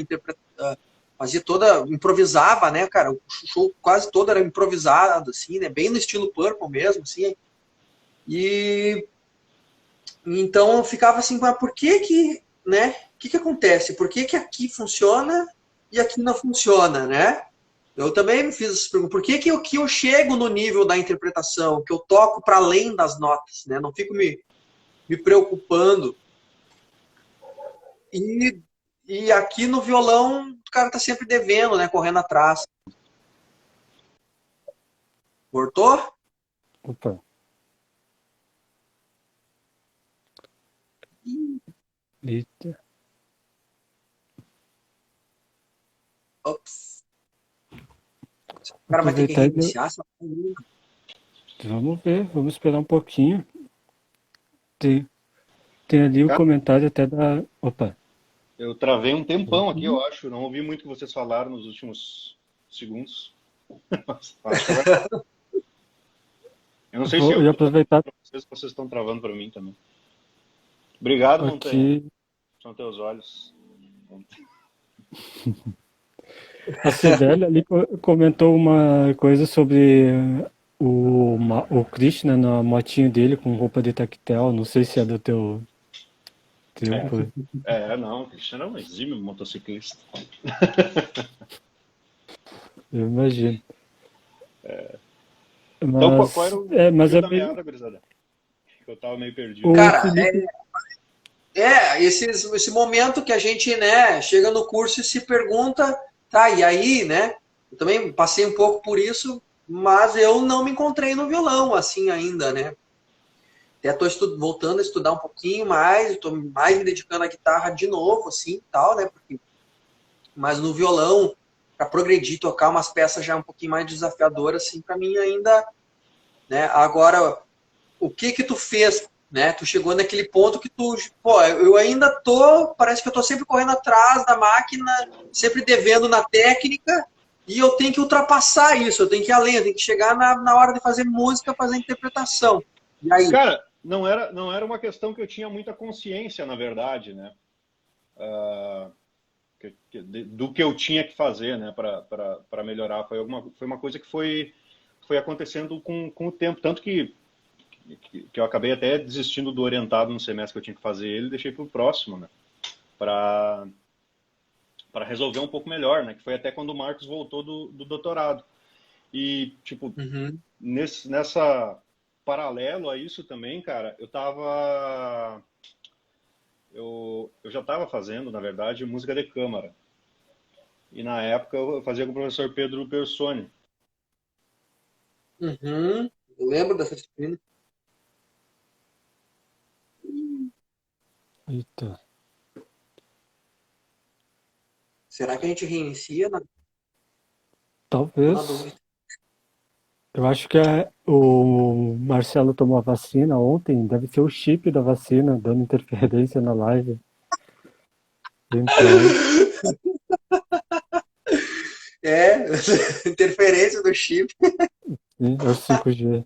toda, improvisava, né, cara? O show quase todo era improvisado, assim, né? Bem no estilo Purple mesmo, assim. E então eu ficava assim, mas por que, né? que acontece? Por que aqui funciona e aqui não funciona, né? Eu também me fiz essa pergunta. Por que eu chego no nível da interpretação, que eu toco para além das notas, né? Não fico me preocupando. E aqui no violão, o cara tá sempre devendo, né? Correndo atrás. Cortou? Opa. Eita. Ops. O cara vai ter que Aproveitar e reiniciar. vamos ver, vamos esperar um pouquinho. Tem, tem ali o Cara, comentário até da. Opa. eu travei um tempão aqui, eu acho. Não ouvi muito o que vocês falaram nos últimos segundos. Acho que agora... Eu não sei se Eu eu ia estou travando aproveitar para vocês, ou vocês estão travando para mim também. Obrigado, Montanha. aqui. São teus olhos. A Cibele ali comentou uma coisa sobre o Krishna na motinho dele com roupa de tactel. Não sei se é do teu tempo. Não, o Cristiano é um exímio motociclista. Eu imagino. Então, qual era o Mas fio é da bem. meada, gurizada? Eu tava meio perdido. O Cara, Felipe. esse momento que a gente, né, chega no curso e se pergunta, tá, e aí, né? Eu também passei um pouco por isso, mas eu não me encontrei no violão assim ainda, né? Até estou voltando a estudar um pouquinho mais, estou mais me dedicando à guitarra de novo, assim, tal, né? Mas no violão, para progredir, tocar umas peças já um pouquinho mais desafiadoras, assim, para mim ainda, né? Agora, o que tu fez, né? Tu chegou naquele ponto que pô, eu ainda parece que eu tô sempre correndo atrás da máquina, sempre devendo na técnica, e eu tenho que ultrapassar isso, eu tenho que ir além, eu tenho que chegar na hora de fazer música, fazer interpretação. E aí? Cara, não era uma questão que eu tinha muita consciência, na verdade, né? Do que eu tinha que fazer, né, para melhorar. Foi uma coisa que foi acontecendo com o tempo. Tanto que eu acabei até desistindo do orientado no semestre que eu tinha que fazer ele e deixei para o próximo, né? Para resolver um pouco melhor, né? Que foi até quando o Marcos voltou do doutorado. E, tipo, nessa paralelo a isso também, cara, eu já estava fazendo, na verdade, música de câmara. E na época eu fazia com o professor Pedro Personi. Eu lembro dessa disciplina. Eita. Será que a gente reinicia? Tô na Talvez. dúvida. Eu acho que o Marcelo tomou a vacina ontem. Deve ser o chip da vacina dando interferência na live. Então, Interferência do chip. sim, é o 5G.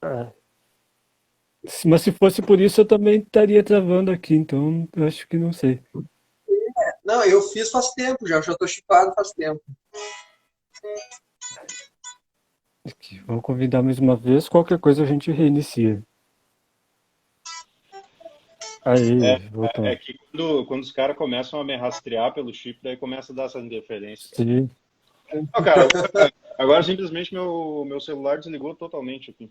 É. Mas se fosse por isso, eu também estaria travando aqui. Então, eu acho que não sei. Não, eu fiz faz tempo já tô chipado faz tempo. Aqui, vamos convidar mais uma vez. Qualquer coisa a gente reinicia. Aí, É voltou. que quando os caras começam a me rastrear pelo chip, daí começa a dar essa interferência. Sim. Não, cara, agora simplesmente meu celular desligou totalmente aqui.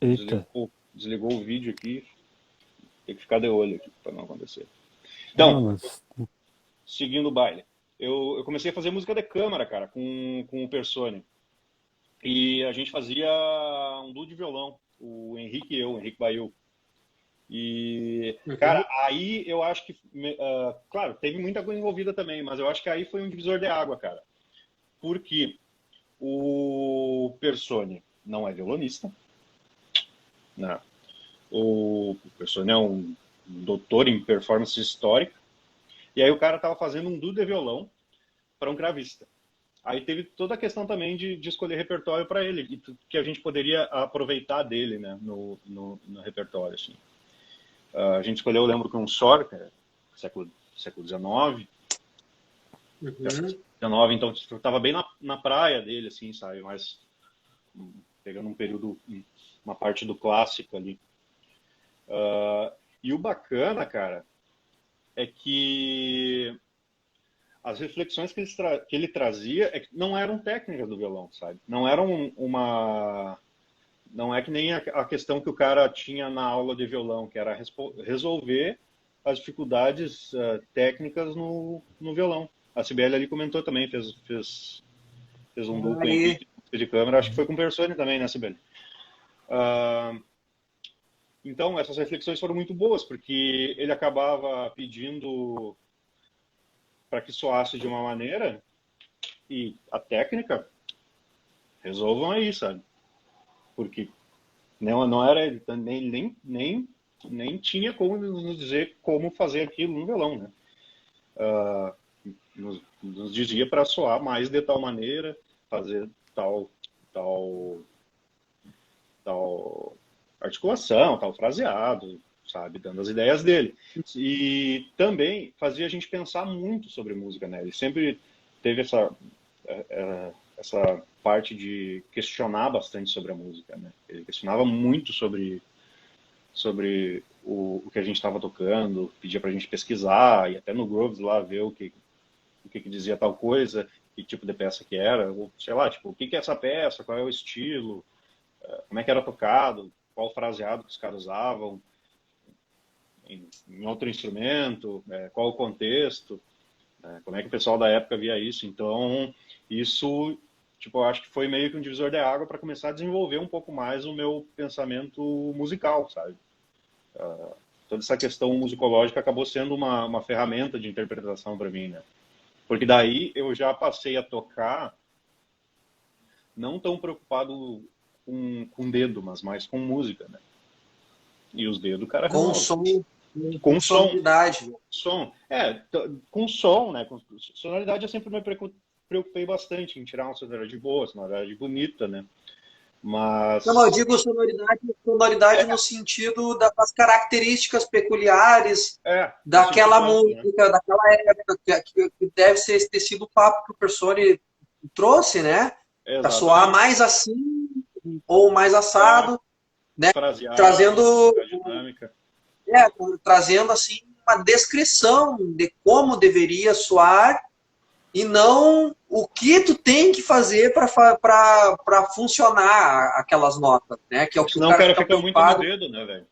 Eita. Desligou o vídeo aqui. Tem que ficar de olho aqui para não acontecer. Não, Então, mas seguindo o baile. Eu comecei a fazer música de câmara, cara, com o Persone. E a gente fazia um duo de violão, o Henrique e eu, o Henrique Baiu. E, cara, aí eu acho que, claro, teve muita coisa envolvida também, mas eu acho que aí foi um divisor de água, cara. Porque o Persone não é violonista, né? O Persone é um doutor em performance histórica. E aí o cara tava fazendo um duo de violão para um gravista. Aí teve toda a questão também de escolher repertório para ele, que a gente poderia aproveitar dele, né, no repertório, assim. A gente escolheu, eu lembro que um Sor, que é século XIX, então estava bem na praia dele, assim, sabe, mas pegando um período, uma parte do clássico ali. E o bacana, cara, é que as reflexões que ele trazia não eram técnicas do violão, sabe? Não eram não é que nem a questão que o cara tinha na aula de violão, que era resolver as dificuldades técnicas no violão. A Cibele ali comentou também, fez um duplo em de câmera, acho que foi com o Persone também, né, Cibele? Então, essas reflexões foram muito boas, porque ele acabava pedindo para que soasse de uma maneira e a técnica resolvam aí, sabe? Porque não era ele nem tinha como nos dizer como fazer aquilo no violão, né? Nos dizia para soar mais de tal maneira, fazer tal articulação, tal fraseado, sabe, dando as ideias dele. E também fazia a gente pensar muito sobre música, né? Ele sempre teve essa parte de questionar bastante sobre a música, né? Ele questionava muito sobre o que a gente estava tocando, pedia pra gente pesquisar, e até no Grooves lá ver o que dizia tal coisa, que tipo de peça que era, ou sei lá, tipo, o que é essa peça, qual é o estilo, como é que era tocado, qual o fraseado que os caras usavam em outro instrumento, qual o contexto, como é que o pessoal da época via isso. Então, isso, tipo, eu acho que foi meio que um divisor de água para começar a desenvolver um pouco mais o meu pensamento musical, sabe? Toda essa questão musicológica acabou sendo uma ferramenta de interpretação para mim, né? Porque daí eu já passei a tocar não tão preocupado com o dedo, mas mais com música, né? E os dedos, o cara Com resolve. som, Com sonoridade. Som. Com som, né? Com sonoridade eu sempre me preocupei bastante em tirar uma sonoridade boa, sonoridade bonita, né? Mas... Não, eu digo sonoridade no sentido das características peculiares daquela música, né? Daquela época, que deve ter sido o papo que o Persone trouxe, né? Para soar mais assim, ou mais assado, né? Trazendo dinâmica. Trazendo assim uma descrição de como deveria soar e não o que tu tem que fazer para funcionar aquelas notas, né? Que é o que senão o cara fica preocupado. muito no dedo, né, velho?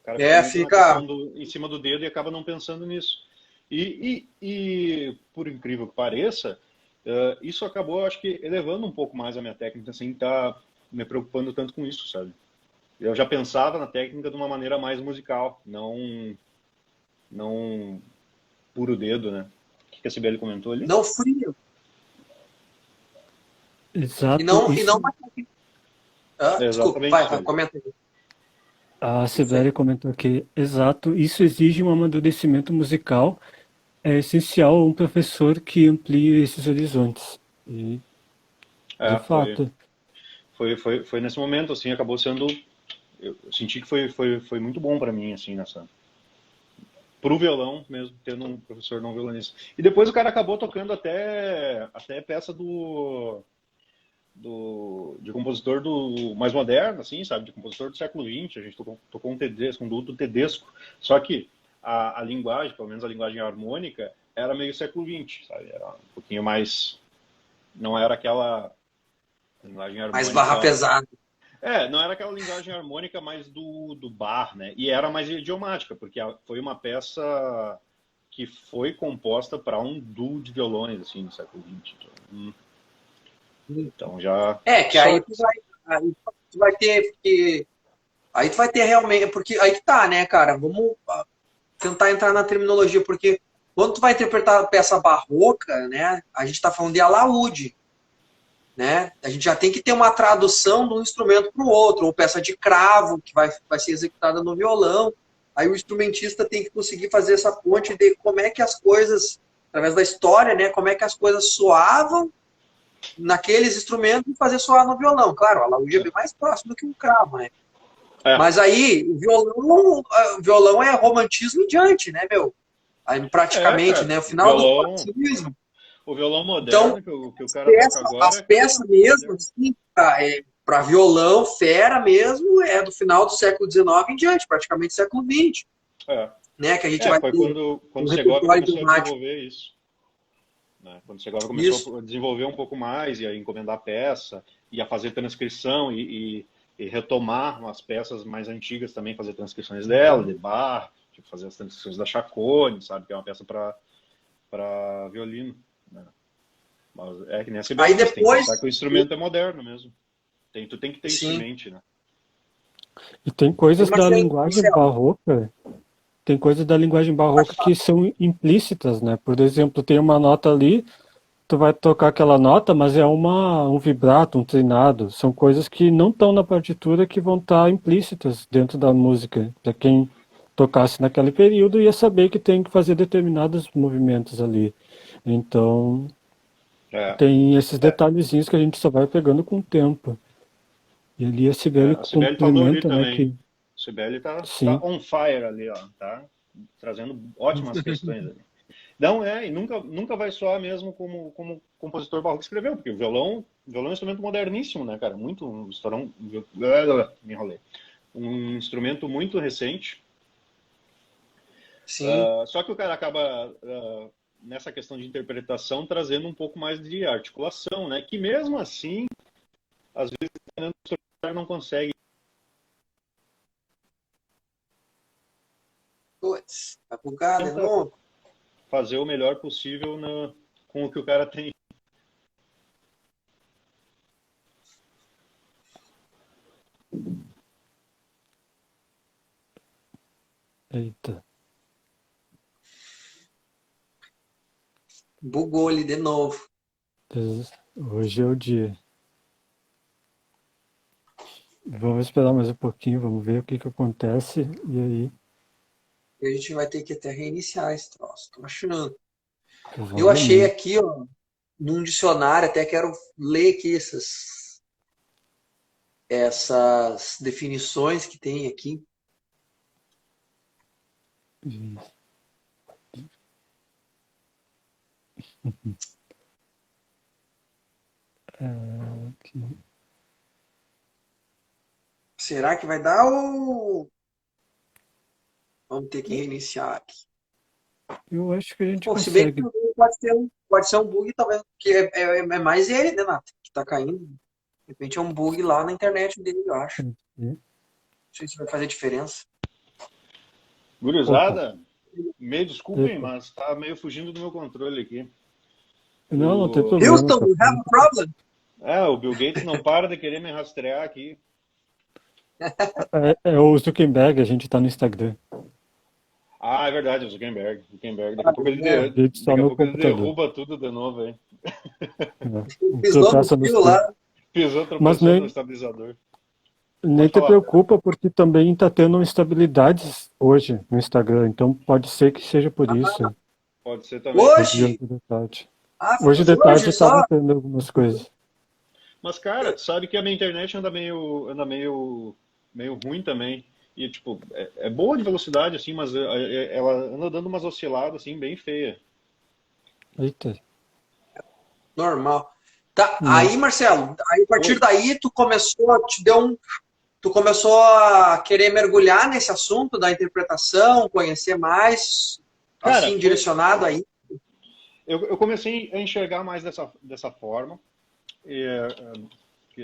O cara fica em cima do dedo e acaba não pensando nisso. E por incrível que pareça, isso acabou, acho que, elevando um pouco mais a minha técnica, sem estar me preocupando tanto com isso, sabe? Eu já pensava na técnica de uma maneira mais musical, não puro dedo, né? O que a Cibele comentou ali? Não frio. Exato. Desculpa, vai, comenta aí. A Cibele comentou aqui, exato, isso exige um amadurecimento musical. É essencial um professor que amplie esses horizontes. E, de fato. Foi nesse momento, assim, acabou sendo... Eu senti que foi muito bom para mim, assim, pro violão mesmo, tendo um professor não violonista. E depois o cara acabou tocando até peça de compositor mais moderno, assim, sabe? De compositor do século XX. A gente tocou um Tedesco, um duto Tedesco. Só que a linguagem, pelo menos a linguagem harmônica, era meio século XX, sabe? Era um pouquinho mais... Não era aquela linguagem harmônica... Mais barra pesada. Não era aquela linguagem harmônica mais do bar, né? E era mais idiomática, porque foi uma peça que foi composta para um duo de violões, assim, do século XX. Então já... que aí tu vai ter que... Aí tu vai ter realmente... Porque aí que tá, né, cara? Vamos tentar entrar na terminologia, porque quando tu vai interpretar a peça barroca, né? A gente tá falando de alaúde, né? A gente já tem que ter uma tradução de um instrumento para o outro, ou peça de cravo, que vai ser executada no violão. Aí o instrumentista tem que conseguir fazer essa ponte de como é que as coisas, através da história, né? Como é que as coisas soavam naqueles instrumentos e fazer soar no violão. Claro, a alaúde é bem mais próximo do que um cravo, né? Mas aí, o violão é romantismo em diante, né, meu? Aí, praticamente, né? O final do romantismo. O violão moderno, então, que o cara toca agora... As peças mesmo, assim, para violão, fera mesmo, é do final do século XIX em diante, praticamente século XX. né? Que a gente vai Foi ter quando um o Segovia repertório começou a temático. desenvolver isso. Né? Quando o Segovia Isso. começou a desenvolver um pouco mais, e a encomendar peça, e a fazer transcrição, e retomar umas peças mais antigas também, fazer transcrições dela, de Bach, tipo, fazer as transcrições da Chacone, sabe? Que é uma peça para violino. Né? Mas é que nem a Aí Sibelius, tem que depois, pensar que o instrumento é moderno mesmo. Tu tem que ter isso em sim. mente, né? E tem E coisas da Marcelo, linguagem barroca, tem coisas da linguagem barroca que são implícitas, né? Por exemplo, tem uma nota ali, tu vai tocar aquela nota, mas é um vibrato, um trinado. São coisas que não estão na partitura que vão estar implícitas dentro da música. Para quem tocasse naquele período ia saber que tem que fazer determinados movimentos ali. Então, É, tem esses detalhezinhos que a gente só vai pegando com o tempo. E ali a Sibeli a Sibeli falou ali complementa, né, também. que A Sibeli tá sim, on fire ali, ó, tá trazendo ótimas questões ali. Não e nunca vai soar mesmo como o compositor barroco escreveu, porque o violão é um instrumento moderníssimo, né, cara? Me enrolei. Um instrumento muito recente. sim. Só que o cara acaba, nessa questão de interpretação, trazendo um pouco mais de articulação, né? Que mesmo assim, às vezes, o cara não consegue. Putz, tá bugado de Tenta novo? fazer o melhor possível com o que o cara tem. eita, Bugou ali de novo. hoje é o dia. Vamos esperar mais um pouquinho, vamos ver o que que acontece, e aí, E a gente vai ter que até reiniciar esse troço. Tô achando. Eu achei provavelmente. aqui, ó, num dicionário, até quero ler aqui essas definições que tem aqui. Será que vai dar ou vamos ter que reiniciar aqui? Eu acho que a gente Bom, se bem que consegue. pode ser um bug, talvez, que é mais ele, né, Nath, que tá caindo. De repente é um bug lá na internet dele, eu acho. Não sei se vai fazer diferença. Opa, Gurizada, meio desculpem, epa. mas tá meio fugindo do meu controle aqui. Não, não tem O, problema, Houston, tá. we have a problem. o Bill Gates não para de querer me rastrear aqui. É o Zuckerberg, a gente tá no Instagram. Ah, é verdade, o Zuckerberg. Zuckerberg. Daqui a pouco O Gates só daqui a no pouco ele computador. derruba tudo de novo, hein? Né? Pisou no Tropeça nos fio fios. lá. Pisou, Mas tropeçou no nem, estabilizador. nem Pode te falar. preocupa, porque também está tendo instabilidades hoje no Instagram, então pode ser que seja por isso. Pode ser também. Hoje Hoje? de tarde. Ah, Hoje mas de hoje tarde só? estava tendo algumas coisas. Mas, cara, tu sabe que a minha internet anda meio ruim também. E, tipo, é boa de velocidade, assim, mas ela anda dando umas osciladas, assim, bem feia. Eita. Normal. Tá, Né? aí, Marcelo, aí a partir Oi. daí tu começou a querer mergulhar nesse assunto da interpretação, conhecer mais, Cara, assim, direcionado aí. eu comecei a enxergar mais dessa forma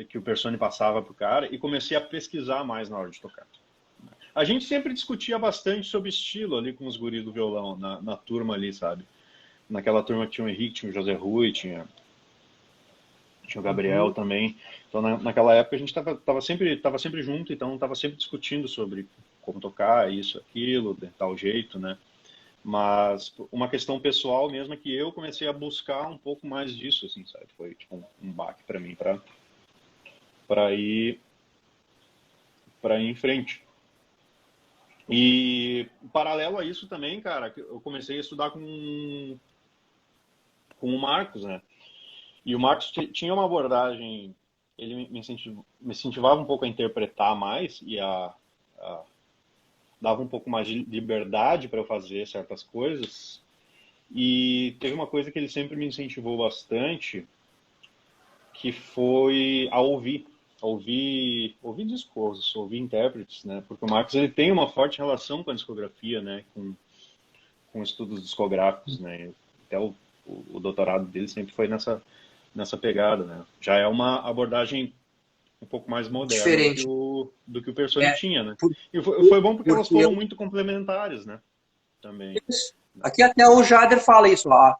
que o Persone passava pro cara e comecei a pesquisar mais na hora de tocar. A gente sempre discutia bastante sobre estilo ali com os guris do violão, na turma ali, sabe? Naquela turma que tinha o Henrique, tinha o José Rui, tinha o Gabriel Uhum. também. Então, naquela época, a gente tava sempre junto, então tava sempre discutindo sobre como tocar, isso, aquilo, de tal jeito, né? Mas uma questão pessoal mesmo é que eu comecei a buscar um pouco mais disso, assim, sabe? Foi tipo um baque para mim, para ir para ir em frente. E paralelo a isso também, cara, eu comecei a estudar com o Marcos, né? E o Marcos tinha uma abordagem, ele me incentivava um pouco a interpretar mais e dava um pouco mais de liberdade para eu fazer certas coisas. E teve uma coisa que ele sempre me incentivou bastante, que foi a ouvir discursos, ouvir intérpretes, né? Porque o Marcos ele tem uma forte relação com a discografia, né? com estudos discográficos, né? Até o doutorado dele sempre foi nessa pegada, né? Já é uma abordagem um pouco mais moderna Diferente. do que o Persone tinha, né? Por- E foi bom porque elas porque foram muito complementares, né? Também. aqui até o Jader fala isso, ó.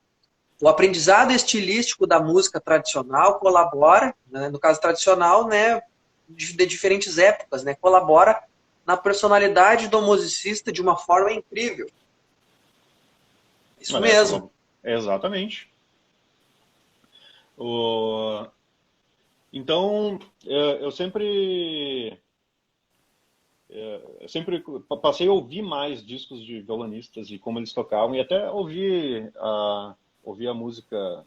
O aprendizado estilístico da música tradicional colabora, né, no caso tradicional, né, de diferentes épocas, né, colabora na personalidade do musicista de uma forma incrível. Isso mesmo. Exatamente. Então, eu sempre passei a ouvir mais discos de violonistas e como eles tocavam, e até ouvir a música,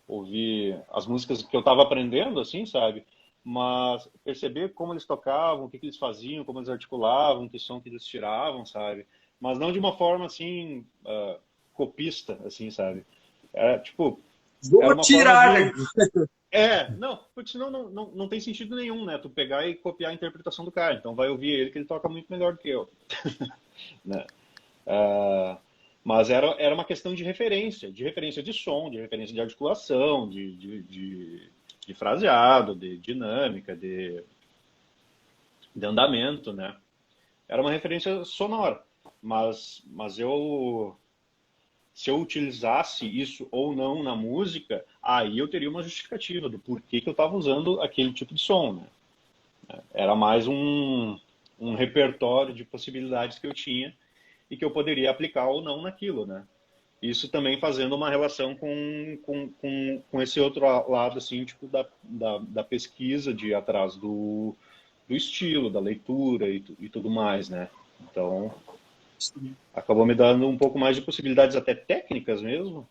ouvir as músicas que eu estava aprendendo, assim, sabe? Mas perceber como eles tocavam, o que eles faziam, como eles articulavam, que som que eles tiravam, sabe? Mas não de uma forma, assim, copista, assim, sabe? Era, tipo, era Vou uma tirar. forma de... não, porque senão não tem sentido nenhum, né? Tu pegar e copiar a interpretação do cara. Então vai ouvir ele, que ele toca muito melhor do que eu. Né? Mas era uma questão de referência de som, de referência de articulação, de fraseado, de dinâmica, de andamento, né? Era uma referência sonora. Mas se eu utilizasse isso ou não na música, aí eu teria uma justificativa do porquê que eu estava usando aquele tipo de som, né? Era mais um repertório de possibilidades que eu tinha e que eu poderia aplicar ou não naquilo, né? Isso também fazendo uma relação com esse outro lado, assim, tipo, da pesquisa, de ir atrás do estilo, da leitura e tudo mais, né? Então, acabou me dando um pouco mais de possibilidades até técnicas mesmo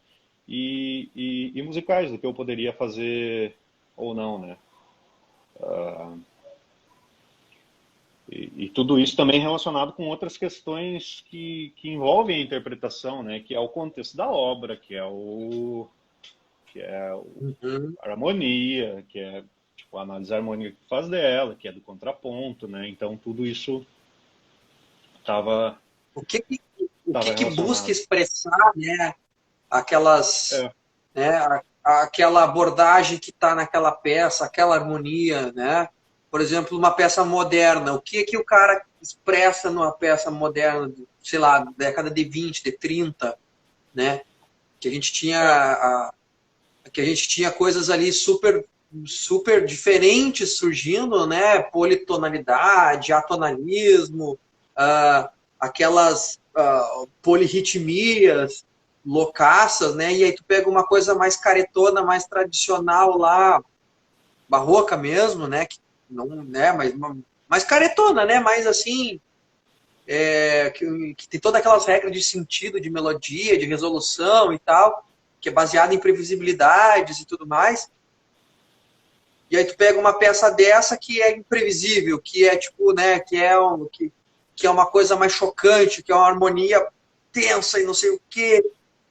e musicais do que eu poderia fazer ou não, né? E tudo isso também relacionado com outras questões que envolvem a interpretação, né? Que é o contexto da obra, que é a harmonia, que é tipo, a análise harmônica que faz dela, que é do contraponto, né? Então tudo isso estava O que relacionado. busca expressar, né, aquelas, É. né, aquela abordagem que está naquela peça, aquela harmonia, né? Por exemplo, uma peça moderna, o que o cara expressa numa peça moderna, sei lá, década de 20, de 30, né? Que a gente tinha coisas ali super diferentes surgindo, né? Politonalidade, atonalismo, aquelas polirritmias loucaças, né? E aí tu pega uma coisa mais caretona, mais tradicional lá, barroca mesmo, né? Que não, né? Mais caretona, né? Mais assim, que tem todas aquelas regras de sentido, de melodia, de resolução e tal, que é baseada em previsibilidades e tudo mais. E aí tu pega uma peça dessa que é imprevisível, que é tipo, né? Que é uma coisa mais chocante, que é uma harmonia tensa e não sei o quê,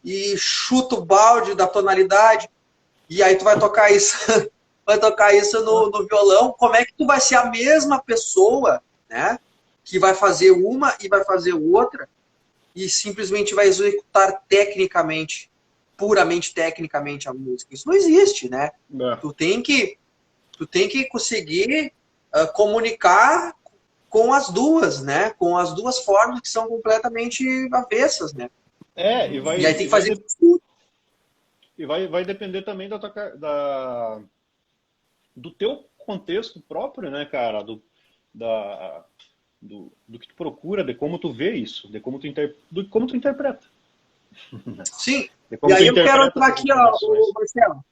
e chuta o balde da tonalidade, e aí tu vai tocar isso, no violão. Como é que tu vai ser a mesma pessoa, né? Que vai fazer uma e vai fazer outra, e simplesmente vai executar tecnicamente, puramente tecnicamente a música? Isso não existe, né? Tu tem que conseguir comunicar com as duas, né? Com as duas formas que são completamente avessas, né? E aí tem que fazer e vai depender também do teu contexto próprio, né, cara? Do que tu procura, de como tu vê isso, de como tu interpreta. Sim. E aí eu quero entrar aqui, ó, Marcelo.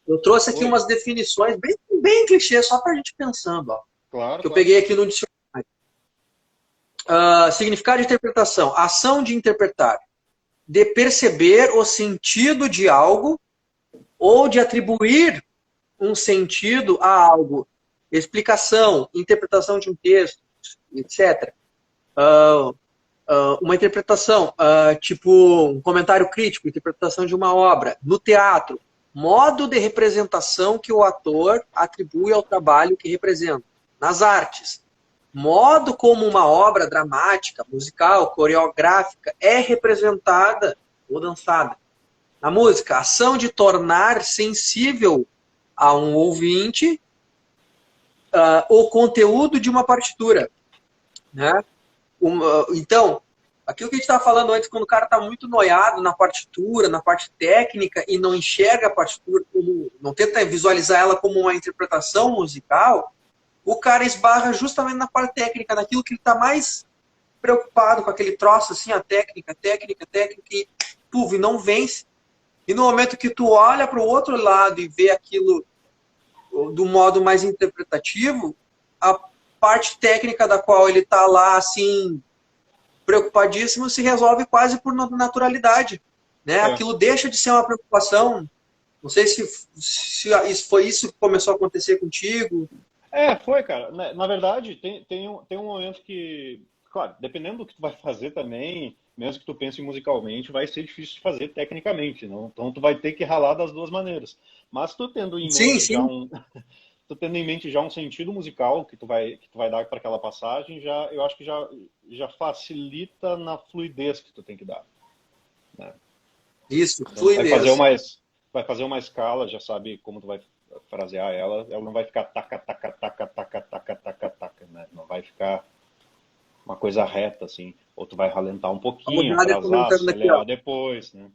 Eu trouxe aqui umas definições bem clichê, só pra gente pensando, ó. Claro. Que eu peguei aqui no dicionário. Significado de interpretação. Ação de interpretar. De perceber o sentido de algo ou de atribuir um sentido a algo. Explicação, interpretação de um texto, etc. Uma interpretação, tipo um comentário crítico, interpretação de uma obra. No teatro, modo de representação que o ator atribui ao trabalho que representa. Nas artes, modo como uma obra dramática, musical, coreográfica é representada ou dançada. Na música, a ação de tornar sensível a um ouvinte o conteúdo de uma partitura, né? Então, aquilo que a gente estava falando antes, quando o cara está muito noiado na partitura, na parte técnica, e não enxerga a partitura, não tenta visualizar ela como uma interpretação musical, o cara esbarra justamente na parte técnica, naquilo que ele está mais preocupado com aquele troço, assim, a técnica, e puf, não vence. E no momento que tu olha para o outro lado e vê aquilo do modo mais interpretativo, a parte técnica da qual ele está lá, assim, preocupadíssimo, se resolve quase por naturalidade, né? Aquilo deixa de ser uma preocupação. Não sei se foi isso que começou a acontecer contigo. Foi, cara. Na verdade, tem um momento que, claro, dependendo do que tu vai fazer também, mesmo que tu pense musicalmente, vai ser difícil de fazer tecnicamente, não? Então tu vai ter que ralar das duas maneiras. Mas tu tendo em mente tu tendo em mente já um sentido musical que tu vai dar para aquela passagem, eu acho que já facilita na fluidez que tu tem que dar, né? Isso, então, fluidez. Vai fazer uma escala, já sabe como tu vai frasear ela não vai ficar taca, taca, taca, taca, taca, taca, taca, né? Não vai ficar uma coisa reta, assim. Ou tu vai ralentar um pouquinho, atrasar, acelerar depois, né?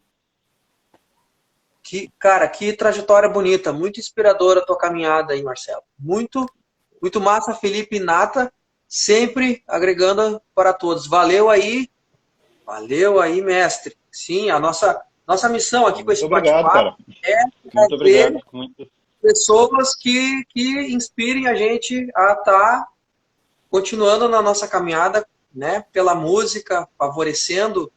Cara, que trajetória bonita, muito inspiradora a tua caminhada aí, Marcelo. Muito, muito massa, Felipe e Nata, sempre agregando para todos. Valeu aí, mestre. Sim, a nossa missão aqui com esse bate-papo é trazer pessoas que inspirem a gente a estar continuando na nossa caminhada, né, pela música, favorecendo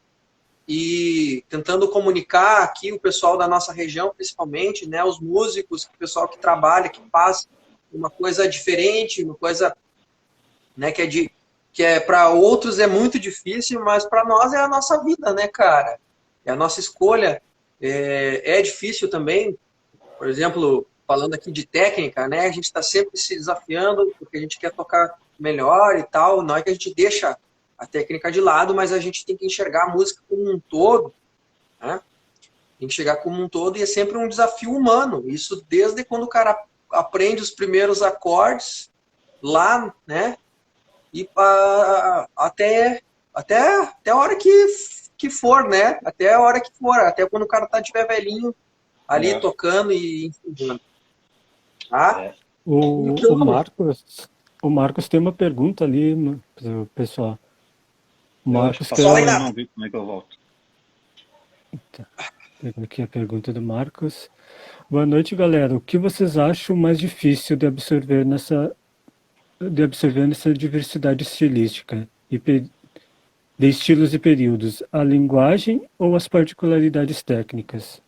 e tentando comunicar aqui o pessoal da nossa região, principalmente, né, os músicos, o pessoal que trabalha, que faz uma coisa diferente, uma coisa, né, que é para outros é muito difícil, mas para nós é a nossa vida, né, cara? É a nossa escolha. É difícil também, por exemplo, falando aqui de técnica, né, a gente está sempre se desafiando porque a gente quer tocar melhor e tal, não é que a gente deixa a técnica de lado, mas a gente tem que enxergar a música como um todo, né? Tem que chegar como um todo e é sempre um desafio humano. Isso desde quando o cara aprende os primeiros acordes lá, né? E até a hora que for, né? Até a hora que for, até quando o cara estiver velhinho ali tocando e ensinando. Tá? O Marcos tem uma pergunta ali, pessoal. Marcos, eu não vi como é que eu volto. Tá. Pegou aqui a pergunta do Marcos. Boa noite, galera. O que vocês acham mais difícil de absorver nessa diversidade estilística de estilos e períodos? A linguagem ou as particularidades técnicas?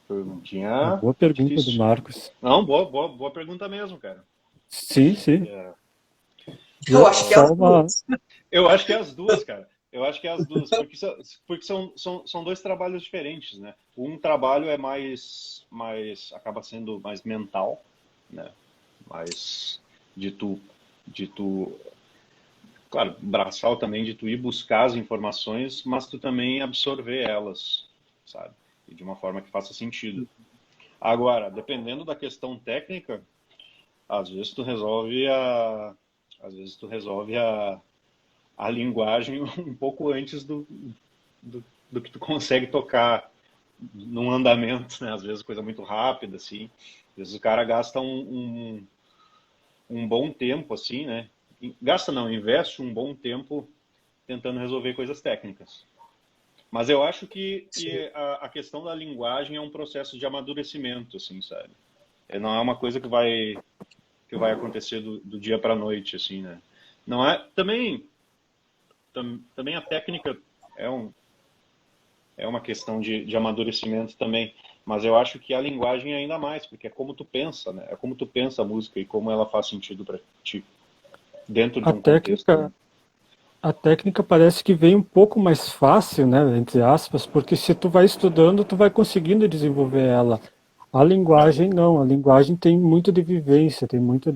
Perguntinha. Boa pergunta difícil. Do Marcos. Não, boa pergunta mesmo, cara. Sim. Eu acho que é as duas. Eu acho que é as duas, cara. Eu acho que é as duas, porque são dois trabalhos diferentes, né? Um trabalho é mais acaba sendo mais mental, né? Mais de tu, claro, braçal também, de tu ir buscar as informações, mas tu também absorver elas, sabe? E de uma forma que faça sentido. Agora, dependendo da questão técnica, às vezes tu resolve a linguagem um pouco antes do que tu consegue tocar num andamento, né? Às vezes coisa muito rápida, assim. Às vezes o cara gasta um bom tempo, assim, né? Investe um bom tempo tentando resolver coisas técnicas. Mas eu acho que a questão da linguagem é um processo de amadurecimento, assim, sabe? Não é uma coisa que vai acontecer do dia para a noite, assim, né? Não é... Também a técnica é uma questão de amadurecimento também, mas eu acho que a linguagem é ainda mais, porque é como tu pensa, né? É como tu pensa a música e como ela faz sentido para ti dentro de um contexto. Né? A técnica parece que vem um pouco mais fácil, né, entre aspas, porque se tu vai estudando, tu vai conseguindo desenvolver ela. A linguagem não, a linguagem tem muito de vivência, tem muito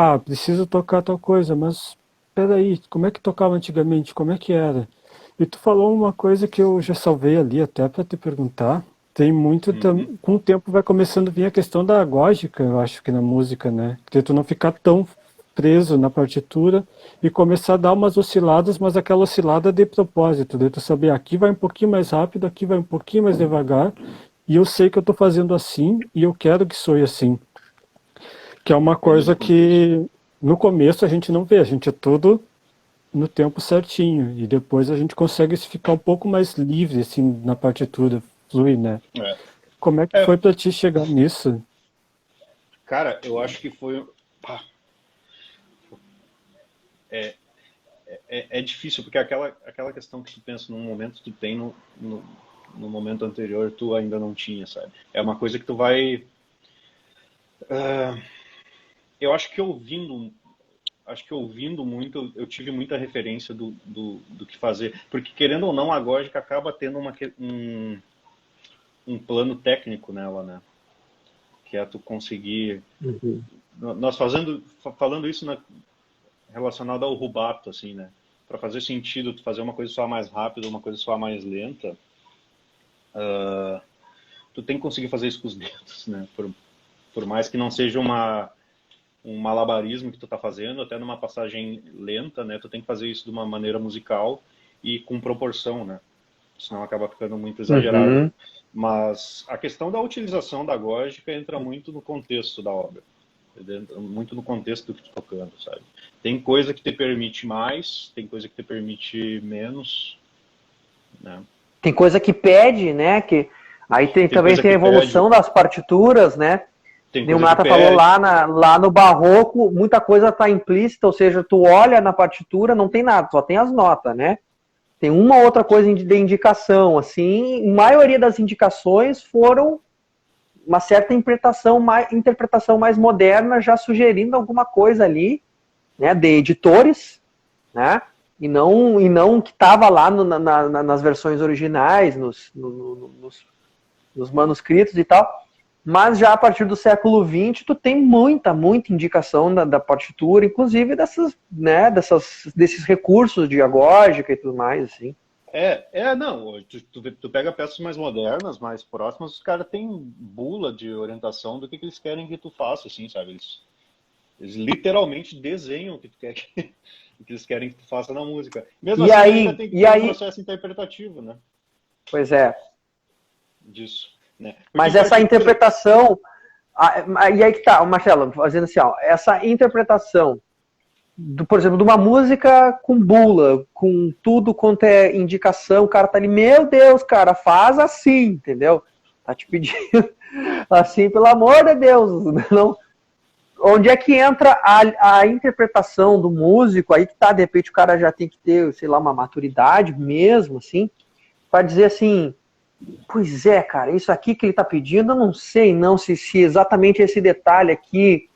ah, preciso tocar tal coisa, mas peraí, como é que tocava antigamente? Como é que era? E tu falou uma coisa que eu já salvei ali até para te perguntar. Tem muito, Uhum. com o tempo vai começando a vir a questão da agógica, eu acho que na música, né? Que tu não ficar tão preso na partitura e começar a dar umas osciladas, mas aquela oscilada de propósito, de tu saber aqui vai um pouquinho mais rápido, aqui vai um pouquinho mais devagar, e eu sei que eu estou fazendo assim e eu quero que soe assim. Que é uma Depende do coisa contexto. que no começo a gente não vê, a gente é tudo no tempo certinho, e depois a gente consegue ficar um pouco mais livre, assim, na partitura, fluir, né? É. Como é que foi É, pra ti chegar nisso? cara, eu acho que foi. Pá, é, é difícil, porque aquela questão que tu pensa num momento, tu tem no momento anterior, tu ainda não tinha, sabe? É uma coisa que tu vai. Eu acho que ouvindo muito, eu tive muita referência do que fazer. Porque, querendo ou não, a Gógica acaba tendo um plano técnico nela, né? Que é tu conseguir. Uhum. Nós falando isso relacionado ao rubato, assim, né? Para fazer sentido, tu fazer uma coisa só mais rápida, uma coisa só mais lenta, tu tem que conseguir fazer isso com os dedos, né? Por mais que não seja um malabarismo que tu tá fazendo, até numa passagem lenta, né? Tu tem que fazer isso de uma maneira musical e com proporção, né? Senão acaba ficando muito exagerado. Uhum. Mas a questão da utilização da gógica entra muito no contexto da obra, muito no contexto do que tu tá tocando, sabe? Tem coisa que te permite mais, tem coisa que te permite menos, né? Tem coisa que pede, né? Que aí Tem também coisa tem a que pede, evolução das partituras, né? tem O coisa que Mata falou pede. lá no Barroco, muita coisa está implícita, ou seja, tu olha na partitura, não tem nada, só tem as notas, né? Tem uma outra coisa de indicação, assim, a maioria das indicações foram uma certa interpretação mais moderna, já sugerindo alguma coisa ali, né, de editores, né? E não que estava lá nas versões originais, nos manuscritos e tal. Mas já a partir do século XX, tu tem muita indicação da partitura, inclusive desses recursos de agógica e tudo mais, assim. Não, tu pega peças mais modernas, mais próximas, os caras têm bula de orientação do que eles querem que tu faça, assim, sabe? Eles literalmente desenham o que tu quer o que eles querem que tu faça na música. Mesmo E assim, ainda aí, tem que e ter um aí, processo interpretativo, né? pois é, Disso, né? Porque mas em essa partitura, interpretação, e aí que tá, Marcelo, fazendo assim, ó, essa interpretação, por exemplo, de uma música com bula, com tudo quanto é indicação, o cara tá ali, meu Deus, cara, faz assim, entendeu? Tá te pedindo assim, pelo amor de Deus, não. Onde é que entra a interpretação do músico? Aí que tá, de repente o cara já tem que ter, sei lá, uma maturidade mesmo, assim, para dizer assim, pois é, cara, isso aqui que ele tá pedindo, eu não sei não se exatamente esse detalhe aqui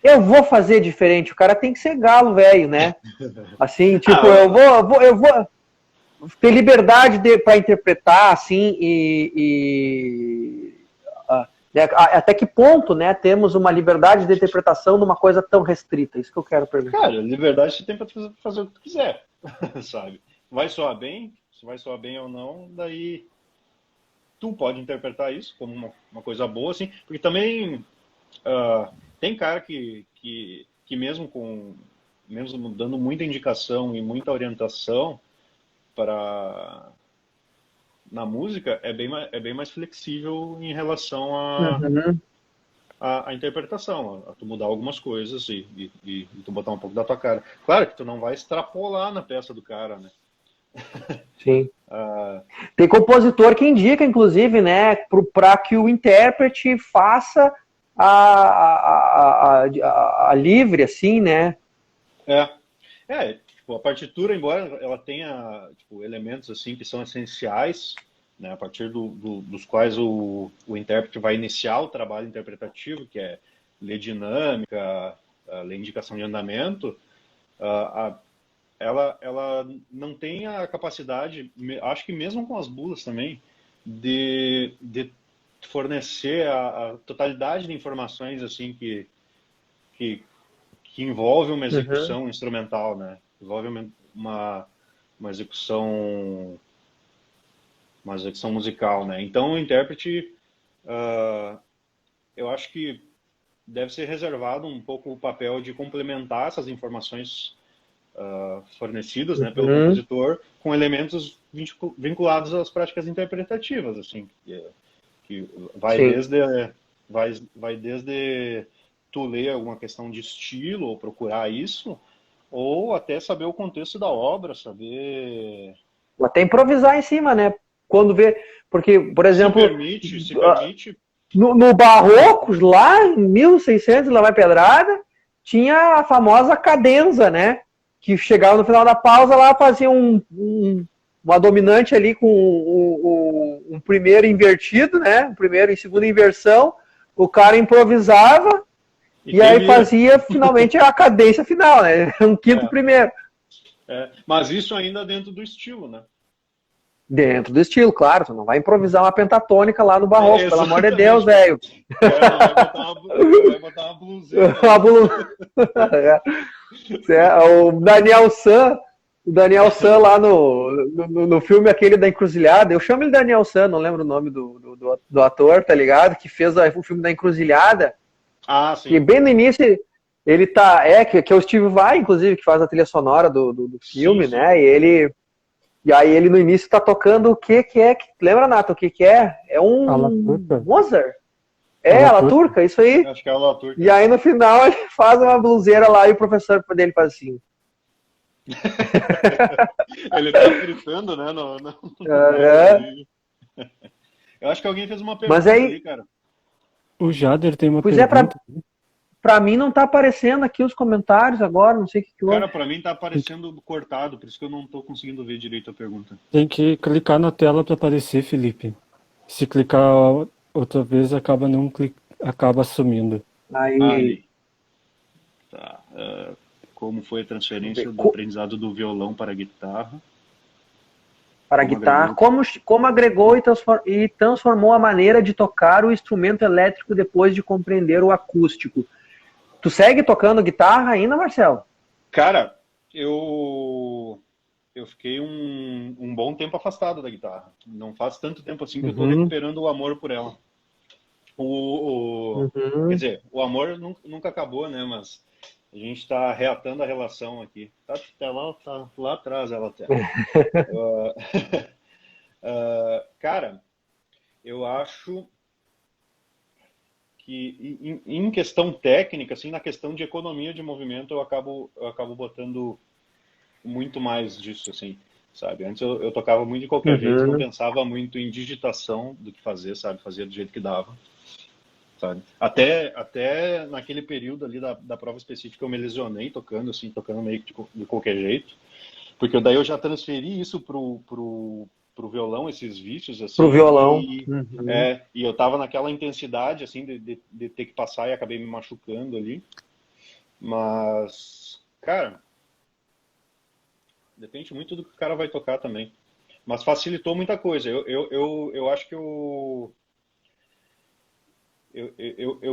eu vou fazer diferente. O cara tem que ser galo, velho, né? Assim, tipo, eu ah, vou ter liberdade para interpretar, assim, né, até que ponto, né, temos uma liberdade de interpretação numa coisa tão restrita? Isso que eu quero perguntar. cara, liberdade você tem pra fazer o que tu quiser, sabe? Vai soar bem, se vai soar bem ou não, daí tu pode interpretar isso como uma coisa boa, assim, porque também tem cara que mesmo dando muita indicação e muita orientação para na música, é bem mais flexível em relação Uhum. à interpretação, a tu mudar algumas coisas e tu botar um pouco da tua cara. Claro que tu não vai extrapolar na peça do cara, né? Sim. Ah, Tem compositor que indica, inclusive, né, para que o intérprete faça a livre, assim, né? é, tipo, a partitura, embora ela tenha tipo, elementos assim que são essenciais, né, a partir dos quais o intérprete vai iniciar o trabalho interpretativo, que é ler dinâmica, ler indicação de andamento, a, ela não tem a capacidade, acho que mesmo com as bulas também, de fornecer a totalidade de informações assim que, que envolve uma execução instrumental, né? Envolve uma execução musical, né? Então, o intérprete, eu acho que deve ser reservado um pouco o papel de complementar essas informações fornecidas, né, pelo compositor, com elementos vinculados às práticas interpretativas, assim, que vai desde tu ler alguma questão de estilo ou procurar isso, ou até saber o contexto da obra, saber... Até improvisar em cima, né? Quando vê... Porque, por exemplo... Se permite. No Barroco, lá em 1600, lá vai pedrada, tinha a famosa cadenza, né? Que chegava no final da pausa, lá fazia uma dominante ali com um primeiro invertido, né? Um primeiro e segundo inversão, o cara improvisava e aí fazia finalmente a cadência final, né? Um quinto primeiro. Mas isso ainda dentro do estilo, né? Dentro do estilo, claro. Tu não vai improvisar uma pentatônica lá no Barroco, pelo amor de Deus, velho. Vai botar uma blusinha. O Daniel San lá no filme aquele da Encruzilhada, eu chamo ele Daniel San, não lembro o nome do ator, tá ligado? Que fez o filme da Encruzilhada. Ah, sim. Que bem no início ele tá, que é o Steve Vai, inclusive, que faz a trilha sonora do filme, sim, né? E aí ele no início tá tocando o que é, lembra, Nato, o que é? É um Mozart. A La Turca, isso aí. Acho que é a La Turca. E aí no final ele faz uma bluseira lá e o professor dele faz assim. Ele tá gritando, né? Eu acho que alguém fez uma pergunta aí, cara. O Jader tem uma pergunta. Pra mim não tá aparecendo aqui os comentários agora, não sei o que houve. Cara, pra mim tá aparecendo cortado, por isso que eu não tô conseguindo ver direito a pergunta. Tem que clicar na tela pra aparecer, Felipe. Se clicar outra vez, acaba sumindo. Aí. Tá. Como foi a transferência do aprendizado do violão para a guitarra? Para a guitarra. Como agregou e transformou a maneira de tocar o instrumento elétrico depois de compreender o acústico? Tu segue tocando guitarra ainda, Marcelo? Cara, eu fiquei um bom tempo afastado da guitarra. Não faz tanto tempo assim que eu tô recuperando o amor por ela. Quer dizer, o amor nunca acabou, né? Mas a gente tá reatando a relação aqui. Tá lá atrás ela até. Cara, eu acho que em questão técnica, assim, na questão de economia de movimento, eu acabo botando muito mais disso, assim, sabe? Antes eu tocava muito de qualquer jeito, não pensava muito em digitação do que fazer, sabe? Fazia do jeito que dava, sabe? Até naquele período ali da prova específica eu me lesionei tocando meio que de qualquer jeito, porque daí eu já transferi isso pro violão, esses vícios, assim. Pro violão. E eu tava naquela intensidade, assim, de ter que passar e acabei me machucando ali. Mas, cara, depende muito do que o cara vai tocar também. Mas facilitou muita coisa. Eu acho que eu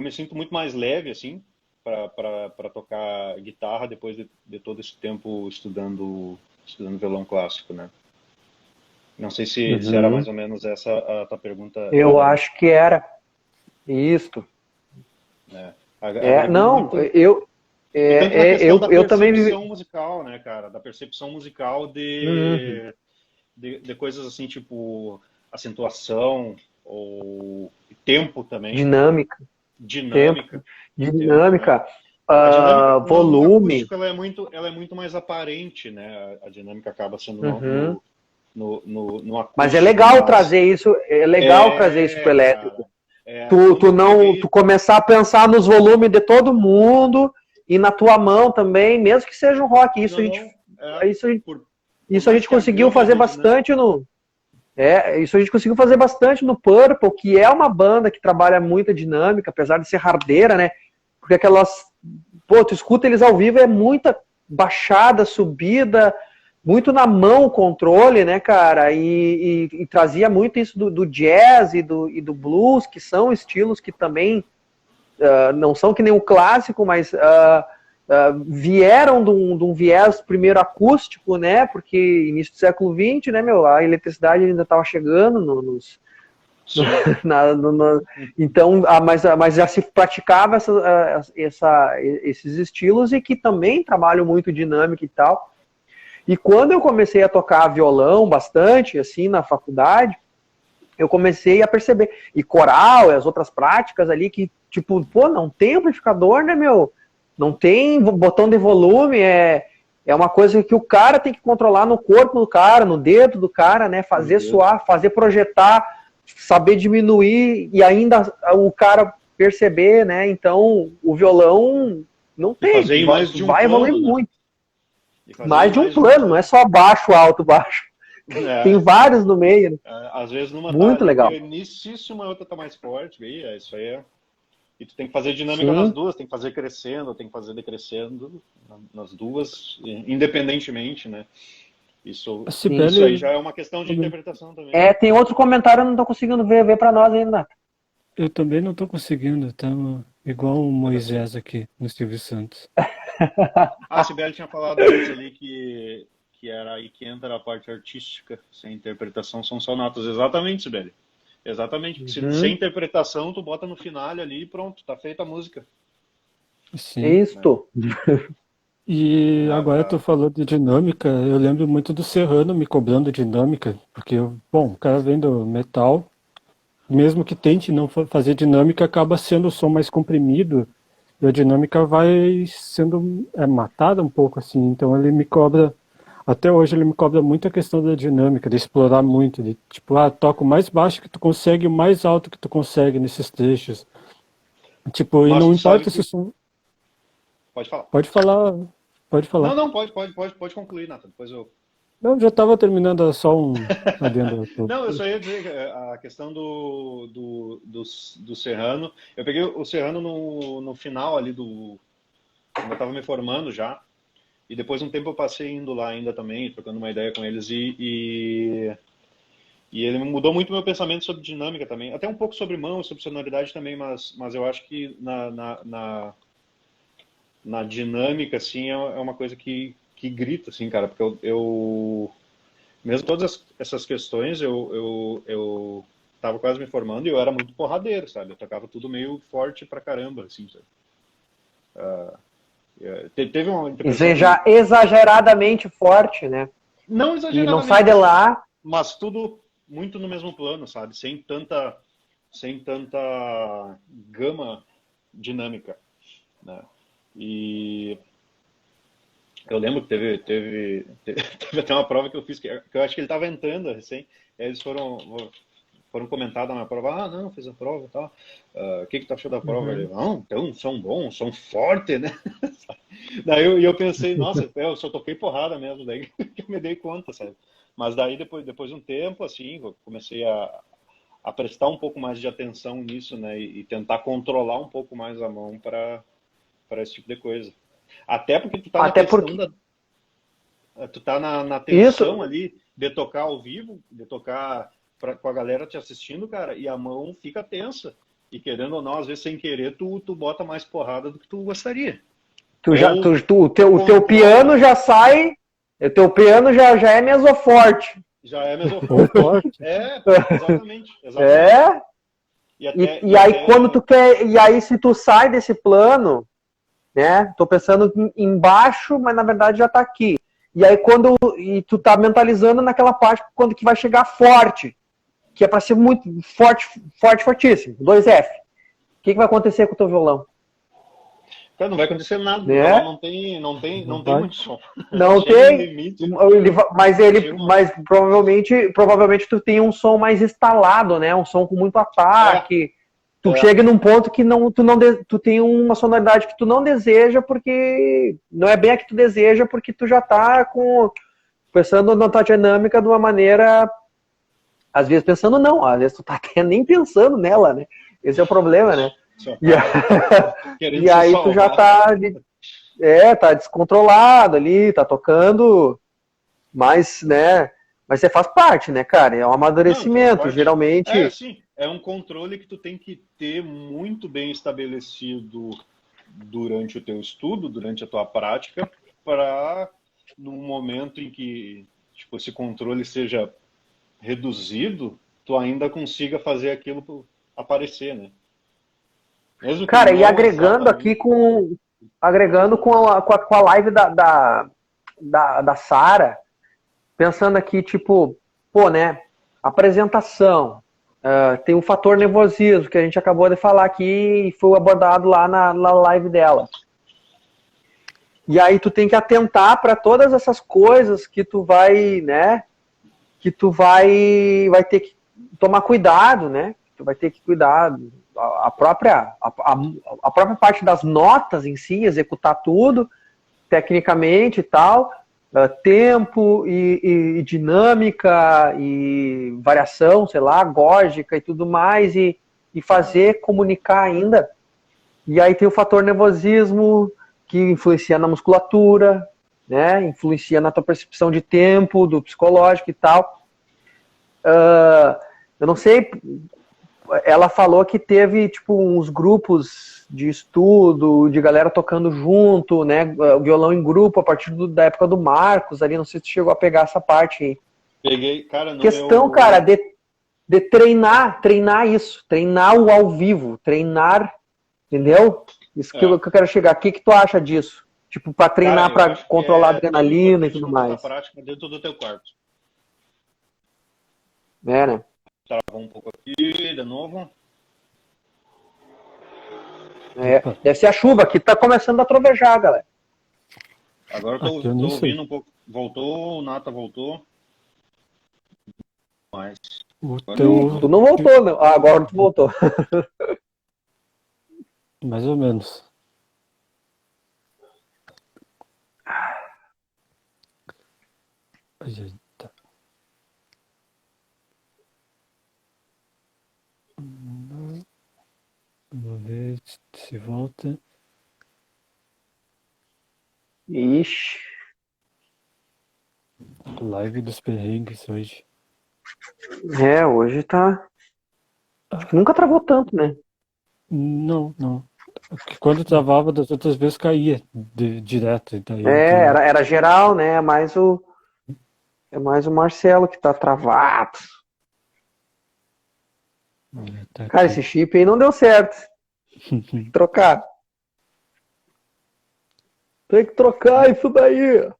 me sinto muito mais leve, assim, para tocar guitarra depois de todo esse tempo estudando violão clássico, né? Não sei se era mais ou menos essa a tua pergunta. Eu acho que era. Isto. Eu também vivi. Da percepção musical, né, cara? Da percepção musical de coisas assim, tipo acentuação ou tempo também. Dinâmica. Dinâmica. Volume. Ela é muito mais aparente, né? A dinâmica acaba sendo no acústico. Mas é legal trazer isso. É legal trazer isso pro elétrico. Tu começar a pensar nos volumes de todo mundo e na tua mão também, mesmo que seja um rock. Isso a gente conseguiu fazer bastante no. Isso a gente conseguiu fazer bastante no Purple, que é uma banda que trabalha muita dinâmica, apesar de ser hardeira, né? Porque tu escuta eles ao vivo, é muita baixada, subida, muito na mão o controle, né, cara? E trazia muito isso do jazz e do blues, que são estilos que também não são que nem o clássico, mas vieram de um viés primeiro acústico, né? Porque início do século XX, né, meu? A eletricidade ainda estava chegando então, mas já se praticava esses estilos e que também trabalham muito dinâmica e tal. E quando eu comecei a tocar violão bastante, assim, na faculdade, eu comecei a perceber. E coral e as outras práticas ali que, tipo, pô, não tem amplificador, né, meu? Não tem botão de volume, é uma coisa que o cara tem que controlar no corpo do cara, no dedo do cara, né? Fazer suar, fazer projetar, saber diminuir e ainda o cara perceber, né? Então, o violão não tem, vai evoluir muito. Mais de um plano, não é só baixo, alto, baixo. Tem vários no meio. Às vezes numa muito legal. Pianíssima, a outra tá mais forte, isso aí é. E tu tem que fazer dinâmica nas duas, tem que fazer crescendo, tem que fazer decrescendo nas duas, independentemente, né? Isso aí já é uma questão de interpretação também. Tem outro comentário, eu não tô conseguindo ver para nós ainda. Eu também não tô conseguindo, estamos igual o Moisés aqui no Silvio Santos. A Sibeli tinha falado antes ali que era aí que entra a parte artística, sem interpretação são só notas. Exatamente, Sibeli. Exatamente, porque sem interpretação, tu bota no final ali e pronto, tá feita a música. Sim. Isto. E agora tu falou de dinâmica, eu lembro muito do Serrano me cobrando dinâmica, porque, o cara vem do metal, mesmo que tente não fazer dinâmica, acaba sendo o som mais comprimido, e a dinâmica vai sendo matada um pouco, assim, então ele me cobra. Até hoje ele me cobra muito a questão da dinâmica, de explorar muito, de tipo, toca o mais baixo que tu consegue, o mais alto que tu consegue nesses trechos. Tipo, e não importa se o som... Pode falar. Pode falar. Não, pode concluir, Nathan, depois eu... Não, já estava terminando só um adendo. Não, eu só ia dizer a questão do Serrano. Eu peguei o Serrano no final ali quando eu estava me formando já. E depois um tempo eu passei indo lá ainda também, trocando uma ideia com eles. E ele mudou muito meu pensamento sobre dinâmica também. Até um pouco sobre mão, sobre sonoridade também, mas eu acho que na dinâmica, assim, é uma coisa que grita, assim, cara. Porque eu mesmo todas essas questões, eu tava quase me formando e eu era muito porradeiro, sabe? Eu tocava tudo meio forte pra caramba, assim, sabe? Teve uma exageradamente forte, né? Não exageradamente. E não sai de lá. Mas tudo muito no mesmo plano, sabe? Sem tanta gama dinâmica, né? E eu lembro que teve até uma prova que eu fiz, que eu acho que ele estava entrando recém, e aí eles foram comentados na prova, não, fiz a prova e tal, o que tu achou da prova? Ele, não, então, um som bom, um som forte, né? Daí eu pensei, nossa, eu só toquei porrada mesmo, daí que eu me dei conta, sabe? Mas daí, depois de um tempo, assim, eu comecei a prestar um pouco mais de atenção nisso, né? E tentar controlar um pouco mais a mão para esse tipo de coisa. Até porque tu tá tu tá na tensão ali de tocar ao vivo, de tocar com a galera te assistindo, cara, e a mão fica tensa. E querendo ou não, às vezes sem querer, tu bota mais porrada do que tu gostaria. O teu piano já sai, o teu piano já é mesoforte. Já é mesoforte. Exatamente. E aí quando tu quer, e aí se tu sai desse plano, né? Tô pensando embaixo, mas na verdade já tá aqui. E aí e tu tá mentalizando naquela parte quando que vai chegar forte, que é para ser muito forte, fortíssimo, 2F. O que vai acontecer com o teu violão? Cara, não vai acontecer nada, não tem muito som. Não tem, mas provavelmente tu tem um som mais instalado, né? Um som com muito ataque. Tu chega num ponto que tu tem uma sonoridade que tu não deseja, porque não é bem a que tu deseja, porque tu já tá pensando na tua dinâmica de uma maneira, às vezes pensando não, às vezes tu tá até nem pensando nela, né? Esse é o problema, né? E aí tu já tá descontrolado ali, tá tocando, mas, né? Mas você faz parte, né, cara? É um amadurecimento, geralmente. Sim. É um controle que tu tem que ter muito bem estabelecido durante o teu estudo, durante a tua prática, para num momento em que tipo, esse controle seja reduzido, tu ainda consiga fazer aquilo aparecer, né? Mesmo que Cara, e não agregando aqui exatamente. com a live da Sara, pensando aqui, tipo, pô, né, apresentação, tem o fator nervosismo, que a gente acabou de falar aqui e foi abordado lá na live dela. E aí tu tem que atentar para todas essas coisas que tu vai, né, que tu vai ter que tomar cuidado, né? Tu vai ter que cuidar a própria parte das notas em si, executar tudo tecnicamente e tal, tempo e dinâmica e variação, sei lá, gógica e tudo mais, e fazer, comunicar ainda. E aí tem o fator nervosismo, que influencia na musculatura, né? Influencia na tua percepção de tempo, do psicológico e tal. Eu não sei, ela falou que teve tipo uns grupos de estudo, de galera tocando junto, né? O violão em grupo a partir da época do Marcos ali, não sei se tu chegou a pegar essa parte aí. Peguei, cara, no Questão, meu... cara, de treinar isso, treinar o ao vivo, treinar, entendeu? Isso que eu quero chegar. O que tu acha disso? Tipo, para treinar, para controlar a adrenalina e tudo mais. Prática dentro do teu quarto. Né? Travou um pouco aqui, de novo. Deve ser a chuva que tá começando a trovejar, galera. Agora eu tô ouvindo um pouco. Voltou, o Nata voltou. Mas... Tu não voltou, não. Agora tu voltou. Mais ou menos. Eita. Vamos ver se volta. Ixi. Live dos perrengues hoje. Hoje tá... Acho que nunca travou tanto, né? Não. Porque quando travava das outras vezes caía direto. Daí, era geral, né? É mais o Marcelo que tá travado. Tá cara, aqui. esse chip aí não deu certo. Tem que trocar. Tem que trocar isso daí.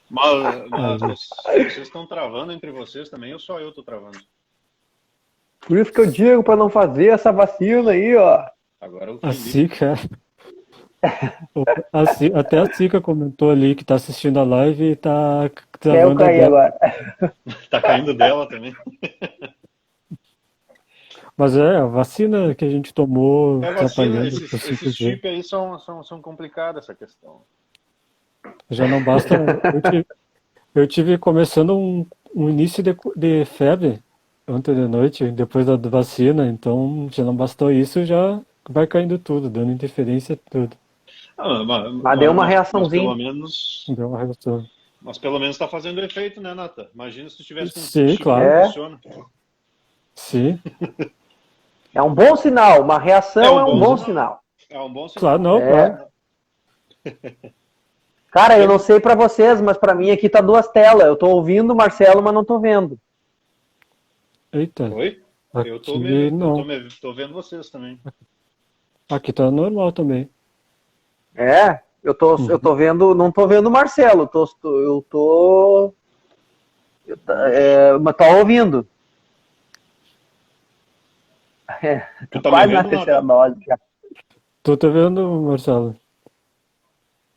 Mas vocês estão travando entre vocês também, ou só eu tô travando? Por isso que eu digo pra não fazer essa vacina aí, ó. Agora eu A Sica. Até a Sica comentou ali que tá assistindo a live e tá travando. Eu caí agora. Tá caindo dela também. Mas a vacina que a gente tomou atrapalhando. Esses chips aí são complicados, essa questão. Já não basta. Eu tive começando um início de febre ontem de noite, depois da vacina, então já não bastou isso, já vai caindo tudo, dando interferência tudo. Mas deu uma reaçãozinha. Deu uma reação. Mas pelo menos tá fazendo efeito, né, Nata? Imagina se tu tivesse com Sim, claro. Funciona. Sim. É um bom sinal, uma reação é um bom sinal. É um bom sinal. Claro, não, claro. Cara, eu não sei pra vocês, mas pra mim aqui tá duas telas. Eu tô ouvindo o Marcelo, mas não tô vendo. Eita. Oi? Aqui, Eu tô vendo vocês também. Aqui tá normal também. Eu tô vendo, não tô vendo o Marcelo, mas tô ouvindo. Tu tá quase me na vendo, terceira Nata? dose já. Tô vendo, Marcelo.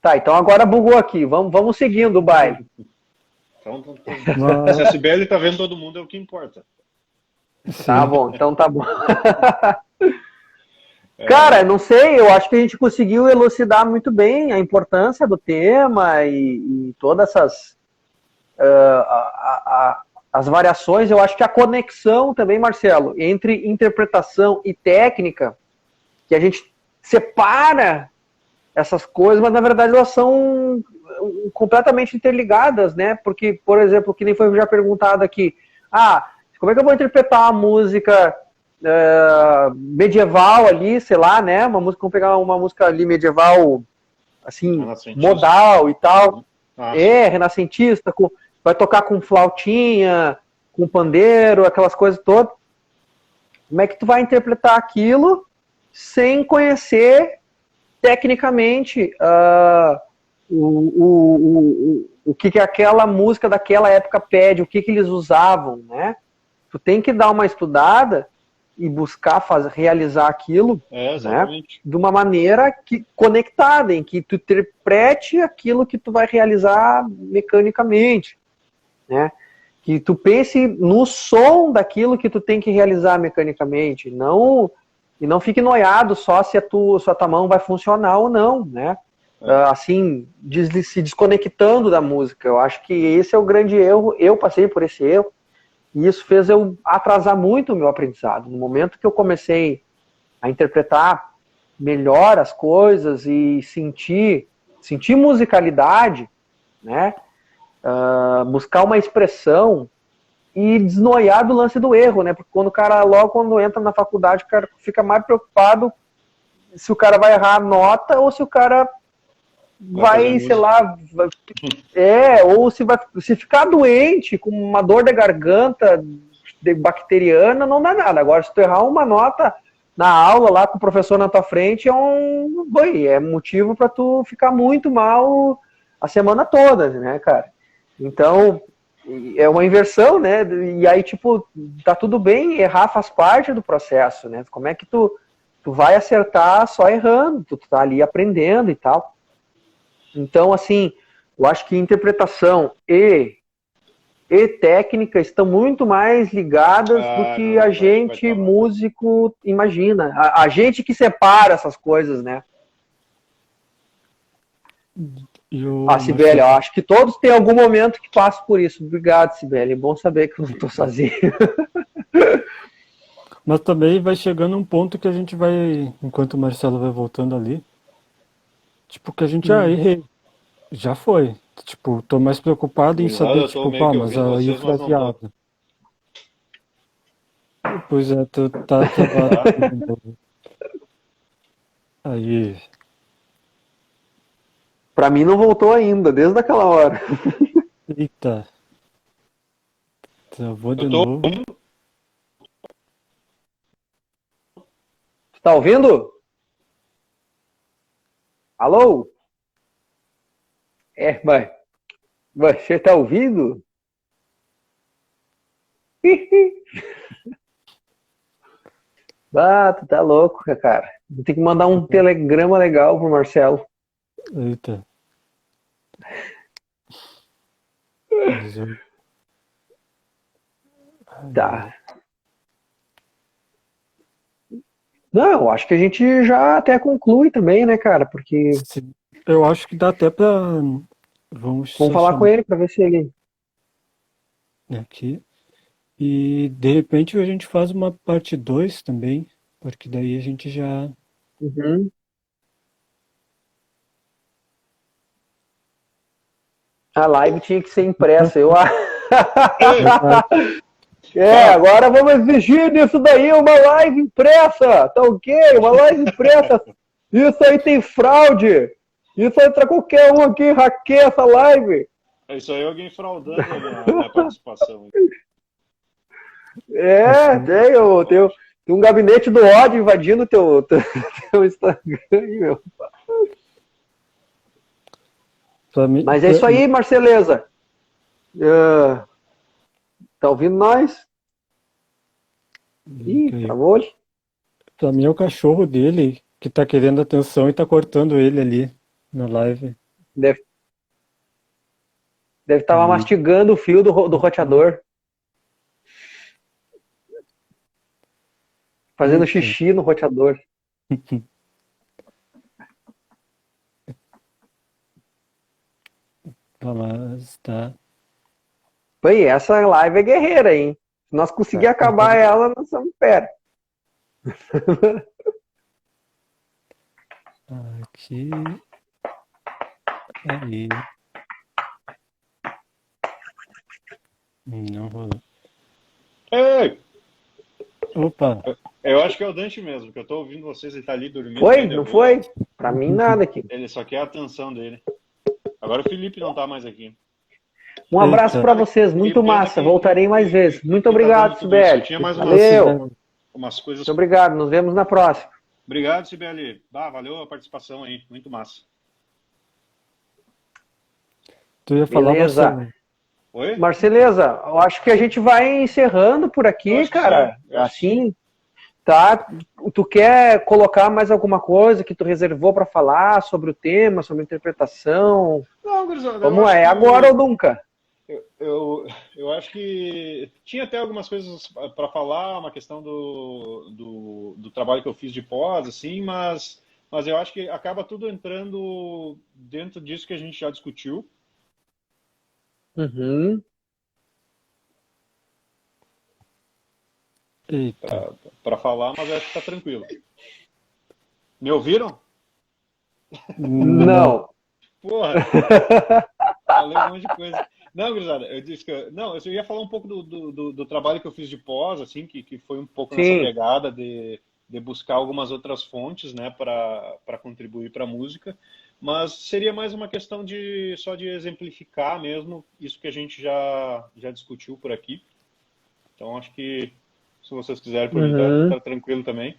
Tá, então agora bugou aqui. Vamos seguindo o baile. Então, se a Sibeli tá vendo todo mundo, é o que importa. Sim. Tá bom, então tá bom. Cara, não sei, eu acho que a gente conseguiu elucidar muito bem a importância do tema e todas essas as variações. Eu acho que a conexão também, Marcelo, entre interpretação e técnica, que a gente separa essas coisas, mas na verdade elas são completamente interligadas, né? Porque, por exemplo, que nem foi já perguntado aqui, como é que eu vou interpretar a música medieval ali, sei lá, né? Vamos pegar uma música ali medieval, assim, Renascentista. modal e tal. Ah, Renascentista, vai tocar com flautinha, com pandeiro, aquelas coisas todas. Como é que tu vai interpretar aquilo sem conhecer tecnicamente o que aquela música daquela época pede, o que eles usavam, né? Tu tem que dar uma estudada e buscar realizar aquilo, né, de uma maneira conectada, em que tu interprete aquilo que tu vai realizar mecanicamente, né? Que tu pense no som daquilo que tu tem que realizar mecanicamente, e não fique noiado só se a tua mão vai funcionar ou não, né? Assim, se desconectando da música. Eu acho que esse é o grande erro. Eu passei por esse erro e isso fez eu atrasar muito o meu aprendizado. No momento que eu comecei a interpretar melhor as coisas e sentir musicalidade, né? Buscar uma expressão e desnoiar do lance do erro, né? Porque quando entra na faculdade, o cara fica mais preocupado se o cara vai errar a nota ou se o cara vai sei lá, ou se ficar doente com uma dor de garganta bacteriana, não dá nada. Agora, se tu errar uma nota na aula lá com o professor na tua frente, é motivo para tu ficar muito mal a semana toda, né, cara? Então, é uma inversão, né? E aí, tipo, tá tudo bem, errar faz parte do processo, né? Como é que tu vai acertar só errando? Tu tá ali aprendendo e tal. Então, assim, eu acho que interpretação e técnica estão muito mais ligadas do que a gente, músico, imagina. A gente que separa essas coisas, né? Sibeli, eu acho que todos têm algum momento que passam por isso. Obrigado, Sibeli. É bom saber que eu não estou sozinho. Mas também vai chegando um ponto que a gente vai, enquanto o Marcelo vai voltando ali, tipo, que a gente errei. Já foi. Tipo, tô mais preocupado em saber, tipo, mas aí o fraseado. Pois é, tu tá travado de novo. Aí. Pra mim não voltou ainda, desde aquela hora. Eita. Travou de novo. Tu tá ouvindo? Alô? Mas você tá ouvindo? Tu tá louco, cara. Vou ter que mandar um telegrama legal pro Marcelo. Eita. Tá. Não, acho que a gente já até conclui também, né, cara? Porque. Eu acho que dá até pra. Vamos falar com ele pra ver se ele. Aqui. E de repente a gente faz uma parte 2 também, porque daí a gente já. Uhum. A live tinha que ser impressa. Agora vamos exigir disso daí uma live impressa. Tá ok? Uma live impressa. Isso aí tem fraude. Isso entra qualquer um aqui e hackeia essa live. Isso aí é alguém fraudando a minha participação. Tem um gabinete do ódio invadindo teu Instagram, meu. Mas é isso aí, Marceleza. Tá ouvindo nós? Ih, travou ali. Pra mim é o cachorro dele que tá querendo atenção e tá cortando ele ali na live. Deve estar mastigando o fio do roteador. Fazendo xixi no roteador. Mas tá. Pô, essa live é guerreira, hein? Se nós conseguir acabar ela, nós estamos perto. Aqui. Aí. Não rolou. Ei! Opa, Eu acho que é o Dante mesmo, que eu tô ouvindo vocês, ele tá ali dormindo. Foi? bem Não nervoso. foi? Pra mim, nada aqui. Ele só quer a atenção dele. Agora o Felipe não tá mais aqui. Um abraço Eita. pra vocês, muito Que pena massa. Voltarei mais vezes. Muito que tá obrigado, dando tudo isso. Sibeli. Tinha mais Valeu. umas coisas. Muito obrigado. Nos vemos na próxima. Obrigado, Sibeli. Valeu a participação aí, muito massa. Tu ia falar, Beleza. Marcelo? Oi? Marceleza, eu acho que a gente vai encerrando por Eu aqui, acho que cara. sim, eu acho que Assim, tá? Tu quer colocar mais alguma coisa que tu reservou pra falar sobre o tema, sobre a interpretação? Não, gurizada, eu Vamos acho lá, é que- agora ou nunca? Eu acho que tinha até algumas coisas para falar, uma questão do trabalho que eu fiz de pós, assim, mas eu acho que acaba tudo entrando dentro disso que a gente já discutiu. Uhum. Eita. Para falar, mas eu acho que tá tranquilo. Me ouviram? Não. Porra, falei um monte de coisa. Não, gurizada, eu disse que não, eu ia falar um pouco do trabalho que eu fiz de pós, assim, que foi um pouco nessa Sim. pegada de buscar algumas outras fontes, né, para contribuir para a música, mas seria mais uma questão de só de exemplificar mesmo isso que a gente já discutiu por aqui. Então, acho que se vocês quiserem por mim, tá tranquilo também.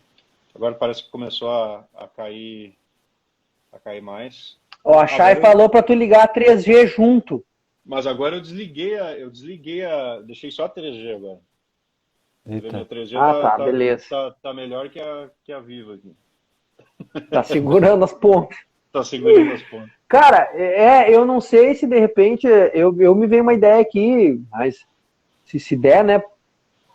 Agora parece que começou a cair mais. Ó, a Chay Agora- falou pra tu ligar a 3G junto. Mas agora eu desliguei deixei só a 3G agora. Eita. Minha 3G Ah, tá, beleza. tá melhor que a Vivo aqui. Tá segurando as pontas. Tá segurando as pontas. Cara, eu não sei se de repente eu me veio uma ideia aqui, mas se der, né?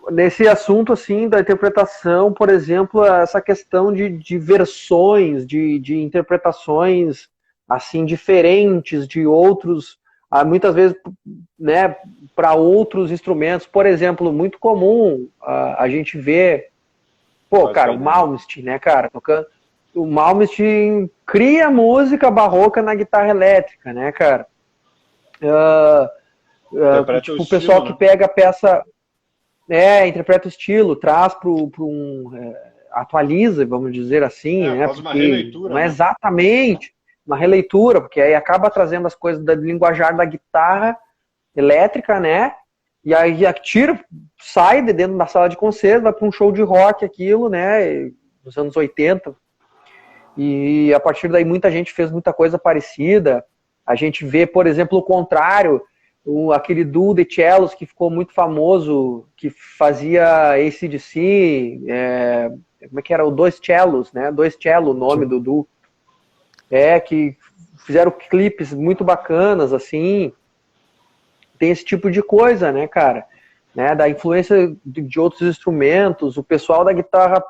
Nesse assunto assim da interpretação, por exemplo, essa questão de versões, de interpretações assim diferentes de outros, muitas vezes, né, para outros instrumentos. Por exemplo, muito comum a gente ver, pô, cara, o Malmsteen, né, cara, tocando. O Malmsteen cria música barroca na guitarra elétrica, né, cara? Interpreta Tipo, o o pessoal estilo, que né? pega a peça, interpreta o estilo, traz para atualiza, vamos dizer assim, né? Faz uma Porque releitura, não é né? exatamente uma releitura, porque aí acaba trazendo as coisas da linguajar da guitarra elétrica, né? E aí sai de dentro da sala de concerto, vai para um show de rock aquilo, né? Nos anos 80. E a partir daí muita gente fez muita coisa parecida. A gente vê, por exemplo, o contrário, aquele duo de cellos que ficou muito famoso, que fazia AC/DC, como é que era? O Dois Cellos, né? Dois Cello, o nome do duo. Que fizeram clipes muito bacanas, assim. Tem esse tipo de coisa, né, cara? Né? Da influência de outros instrumentos. O pessoal da guitarra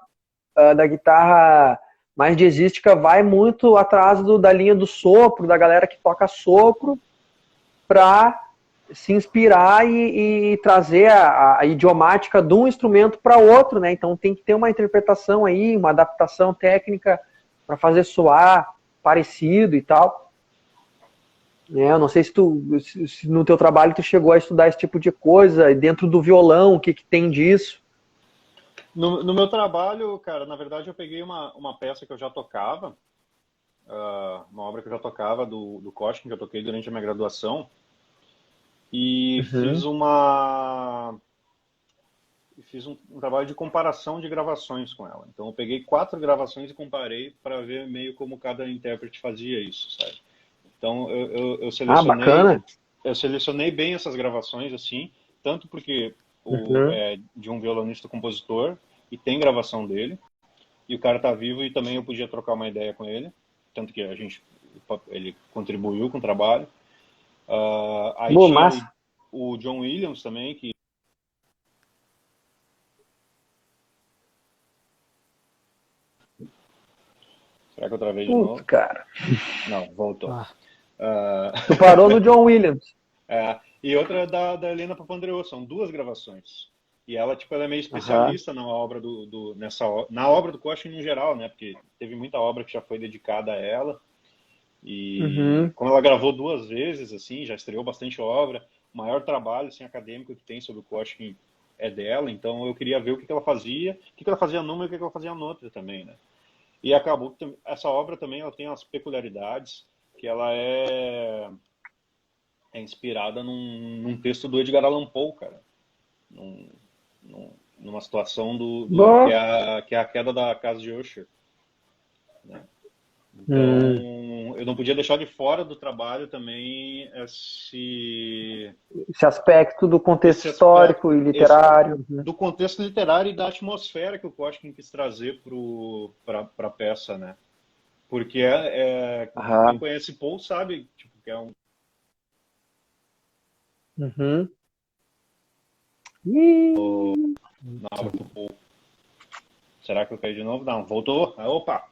mais jazzística vai muito atrás da linha do sopro, da galera que toca sopro, para se inspirar e trazer a idiomática de um instrumento para outro, né? Então tem que ter uma interpretação aí, uma adaptação técnica para fazer soar parecido e tal. Eu não sei se no teu trabalho tu chegou a estudar esse tipo de coisa, dentro do violão, o que tem disso? No meu trabalho, cara, na verdade eu peguei uma peça que eu já tocava, uma obra que eu já tocava do Koshkin, que eu toquei durante a minha graduação, e fiz um trabalho de comparação de gravações com ela. Então eu peguei 4 gravações e comparei para ver meio como cada intérprete fazia isso, sabe? Então eu selecionei, bacana. Eu selecionei bem essas gravações assim, tanto porque é de um violonista-compositor e tem gravação dele, e o cara tá vivo e também eu podia trocar uma ideia com ele, tanto que ele contribuiu com o trabalho. Aí Boa, tinha massa. o John Williams também, que será que eu travei de novo? Cara. Não, voltou. Tu parou no John Williams. E outra da Helena Papandreou, são 2 gravações. E ela, ela é meio especialista na obra na obra do Koshkin no geral, né? Porque teve muita obra que já foi dedicada a ela. E como ela gravou 2 vezes, assim, já estreou bastante obra, o maior trabalho assim, acadêmico que tem sobre o Koshkin é dela, então eu queria ver o que ela fazia, o que ela fazia numa e o que ela fazia noutra também, né? E acabou que essa obra também ela tem umas peculiaridades, que ela é inspirada num texto do Edgar Allan Poe, cara. Numa situação Bom. que é a queda da casa de Usher, né? Então, eu não podia deixar de fora do trabalho também Esse aspecto do contexto esse histórico e aspecto literário. Né? do contexto literário e da atmosfera que o Koshkin quis trazer para a peça, né? Porque quem conhece Poe sabe tipo, que é um Uhum. nova do Poe. Será que eu caí de novo? Não, voltou. Opa!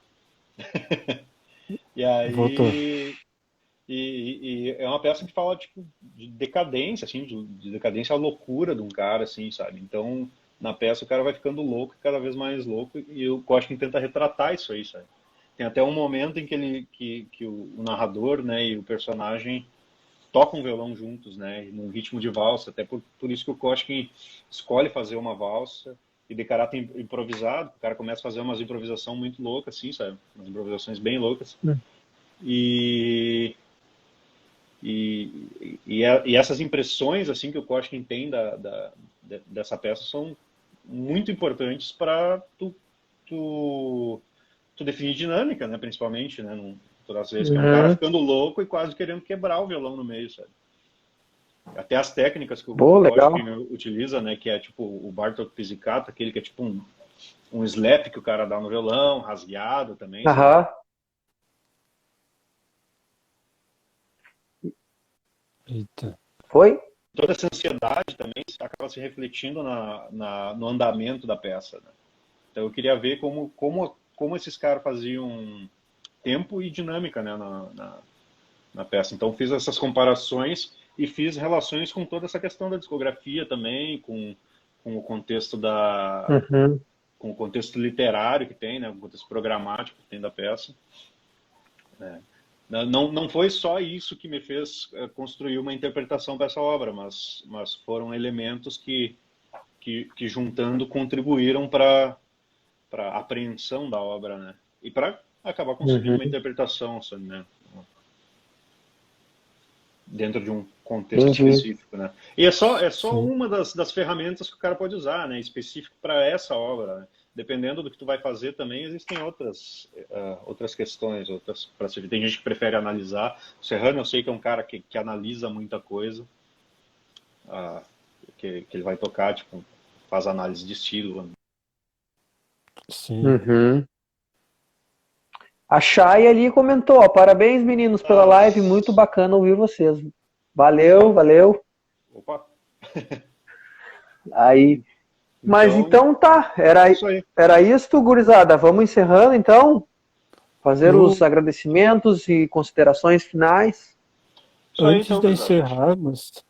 E aí Voltou. e é uma peça que fala tipo de decadência, assim, de decadência à loucura de um cara, assim, sabe? Então, na peça o cara vai ficando louco, cada vez mais louco, e o Koshkin tenta retratar isso aí, sabe? Tem até um momento em que o narrador, né, e o personagem tocam violão juntos, né, num ritmo de valsa, até por isso que o Koshkin escolhe fazer uma valsa e de caráter improvisado, o cara começa a fazer umas improvisações muito loucas, assim, sabe? Umas improvisações bem loucas. E essas impressões assim que o Koshkin tem dessa peça são muito importantes para tu definir dinâmica, né, principalmente, né, às vezes que é um cara ficando louco e quase querendo quebrar o violão no meio, sabe? Até as técnicas que o Koshkin utiliza, né, que é tipo o Bartók Pizzicato, aquele que é tipo um slap que o cara dá no violão, rasgueado também, sabe? Eita. Foi? Toda essa ansiedade também acaba se refletindo no andamento da peça, né? Então eu queria ver como esses caras faziam tempo e dinâmica, né, na peça. Então fiz essas comparações e fiz relações com toda essa questão da discografia também, com o contexto com o contexto literário que tem, né, o contexto programático que tem da peça. Não foi só isso que me fez construir uma interpretação dessa obra, mas foram elementos que juntando contribuíram para a apreensão da obra, né? E para acabar conseguindo uma interpretação, né? Dentro de um contexto específico, né? E é só uma das ferramentas que o cara pode usar, né? Específico para essa obra, né? Dependendo do que tu vai fazer também, existem outras questões, para se ver. Tem gente que prefere analisar. O Serrano, eu sei que é um cara que analisa muita coisa, que ele vai tocar, tipo, faz análise de estilo. Sim. A Chay ali comentou, ó, parabéns meninos pela live, muito bacana ouvir vocês. Valeu. Opa! Aí... Mas então tá, era isso, gurizada. Vamos encerrando então. Fazer os agradecimentos e considerações finais. Antes de encerrarmos,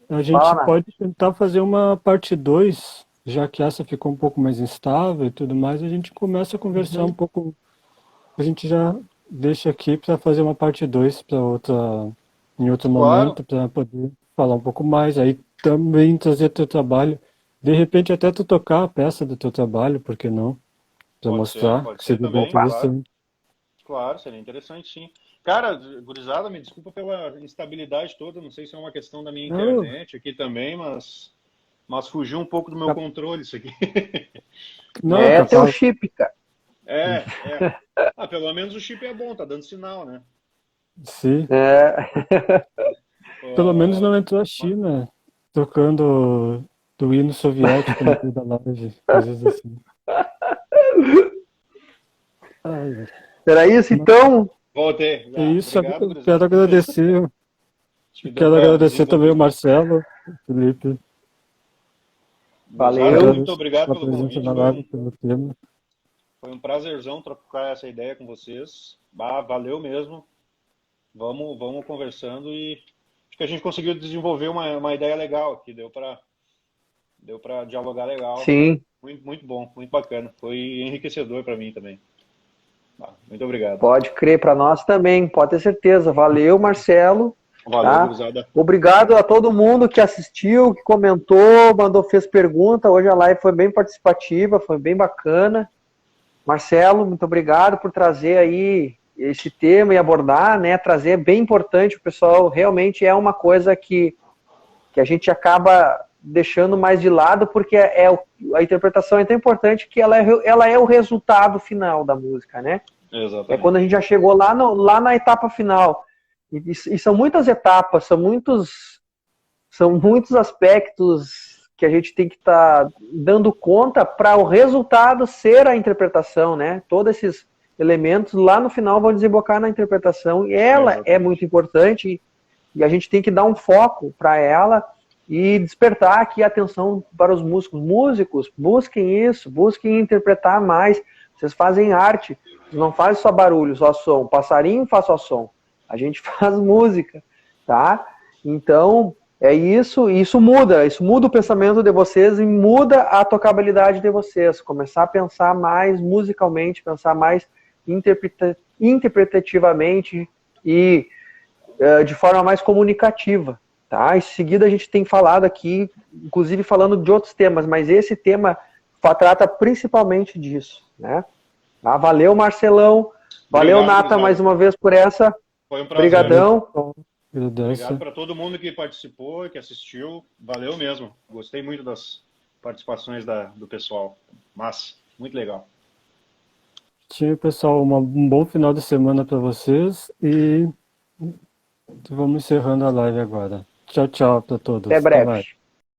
a gente pode tentar fazer uma parte 2, já que essa ficou um pouco mais instável e tudo mais, a gente começa a conversar um pouco. A gente já deixa aqui para fazer uma parte 2 em outro momento, para poder falar um pouco mais, aí também trazer teu trabalho. De repente até tu tocar a peça do teu trabalho, por que não? Pra mostrar pode que ser seria também, interessante. Claro, seria interessante, sim. Cara, gurizada, me desculpa pela instabilidade toda, não sei se é uma questão da minha internet aqui também, mas fugiu um pouco do meu controle isso aqui. Não, é teu chip, cara. Pelo menos o chip é bom, tá dando sinal, né? Sim. Pelo menos não entrou a China tocando do hino soviético no meio da live, coisas assim. Era isso então? Voltei. É isso, obrigado, quero agradecer. Quero agradecer também o Marcelo, o Felipe. Valeu. Muito obrigado pelo convite. Pelo tema. Foi um prazerzão trocar essa ideia com vocês. Valeu mesmo. Vamos conversando e acho que a gente conseguiu desenvolver uma ideia legal aqui. Deu para dialogar legal. Sim. Muito, muito bom, muito bacana. Foi enriquecedor para mim também. Muito obrigado. Pode crer, para nós também, pode ter certeza. Valeu, Marcelo. Valeu, Tá? gurizada. Obrigado a todo mundo que assistiu, que comentou, fez pergunta. Hoje a live foi bem participativa, foi bem bacana. Marcelo, muito obrigado por trazer aí esse tema e abordar, né? Trazer é bem importante, o pessoal realmente é uma coisa que a gente acaba deixando mais de lado, porque a interpretação é tão importante que ela é o resultado final da música, né? Exatamente. É quando a gente já chegou lá na etapa final. E são muitas etapas, são muitos aspectos que a gente tem que estar dando conta para o resultado ser a interpretação, né? Todos esses elementos lá no final vão desembocar na interpretação, e ela é muito importante, e a gente tem que dar um foco para ela e despertar aqui a atenção para os músicos. Músicos, busquem isso, busquem interpretar mais. Vocês fazem arte, vocês não fazem só barulho, só som. O passarinho faz só som. A gente faz música, tá? Então, é isso muda o pensamento de vocês e muda a tocabilidade de vocês. Começar a pensar mais musicalmente, pensar mais interpretativamente e de forma mais comunicativa, tá? Em seguida a gente tem falado aqui, inclusive falando de outros temas, mas esse tema trata principalmente disso, né? Tá? Valeu, Marcelão. Valeu, Obrigado, Nata, gurizada. mais uma vez por essa. Foi um prazer. Obrigadão. Obrigado para todo mundo que participou e que assistiu. Valeu mesmo. Gostei muito das participações do pessoal. Massa, muito legal. Tchau, pessoal, um bom final de semana para vocês e vamos encerrando a live agora. Tchau, tchau para todos. Até breve. mais.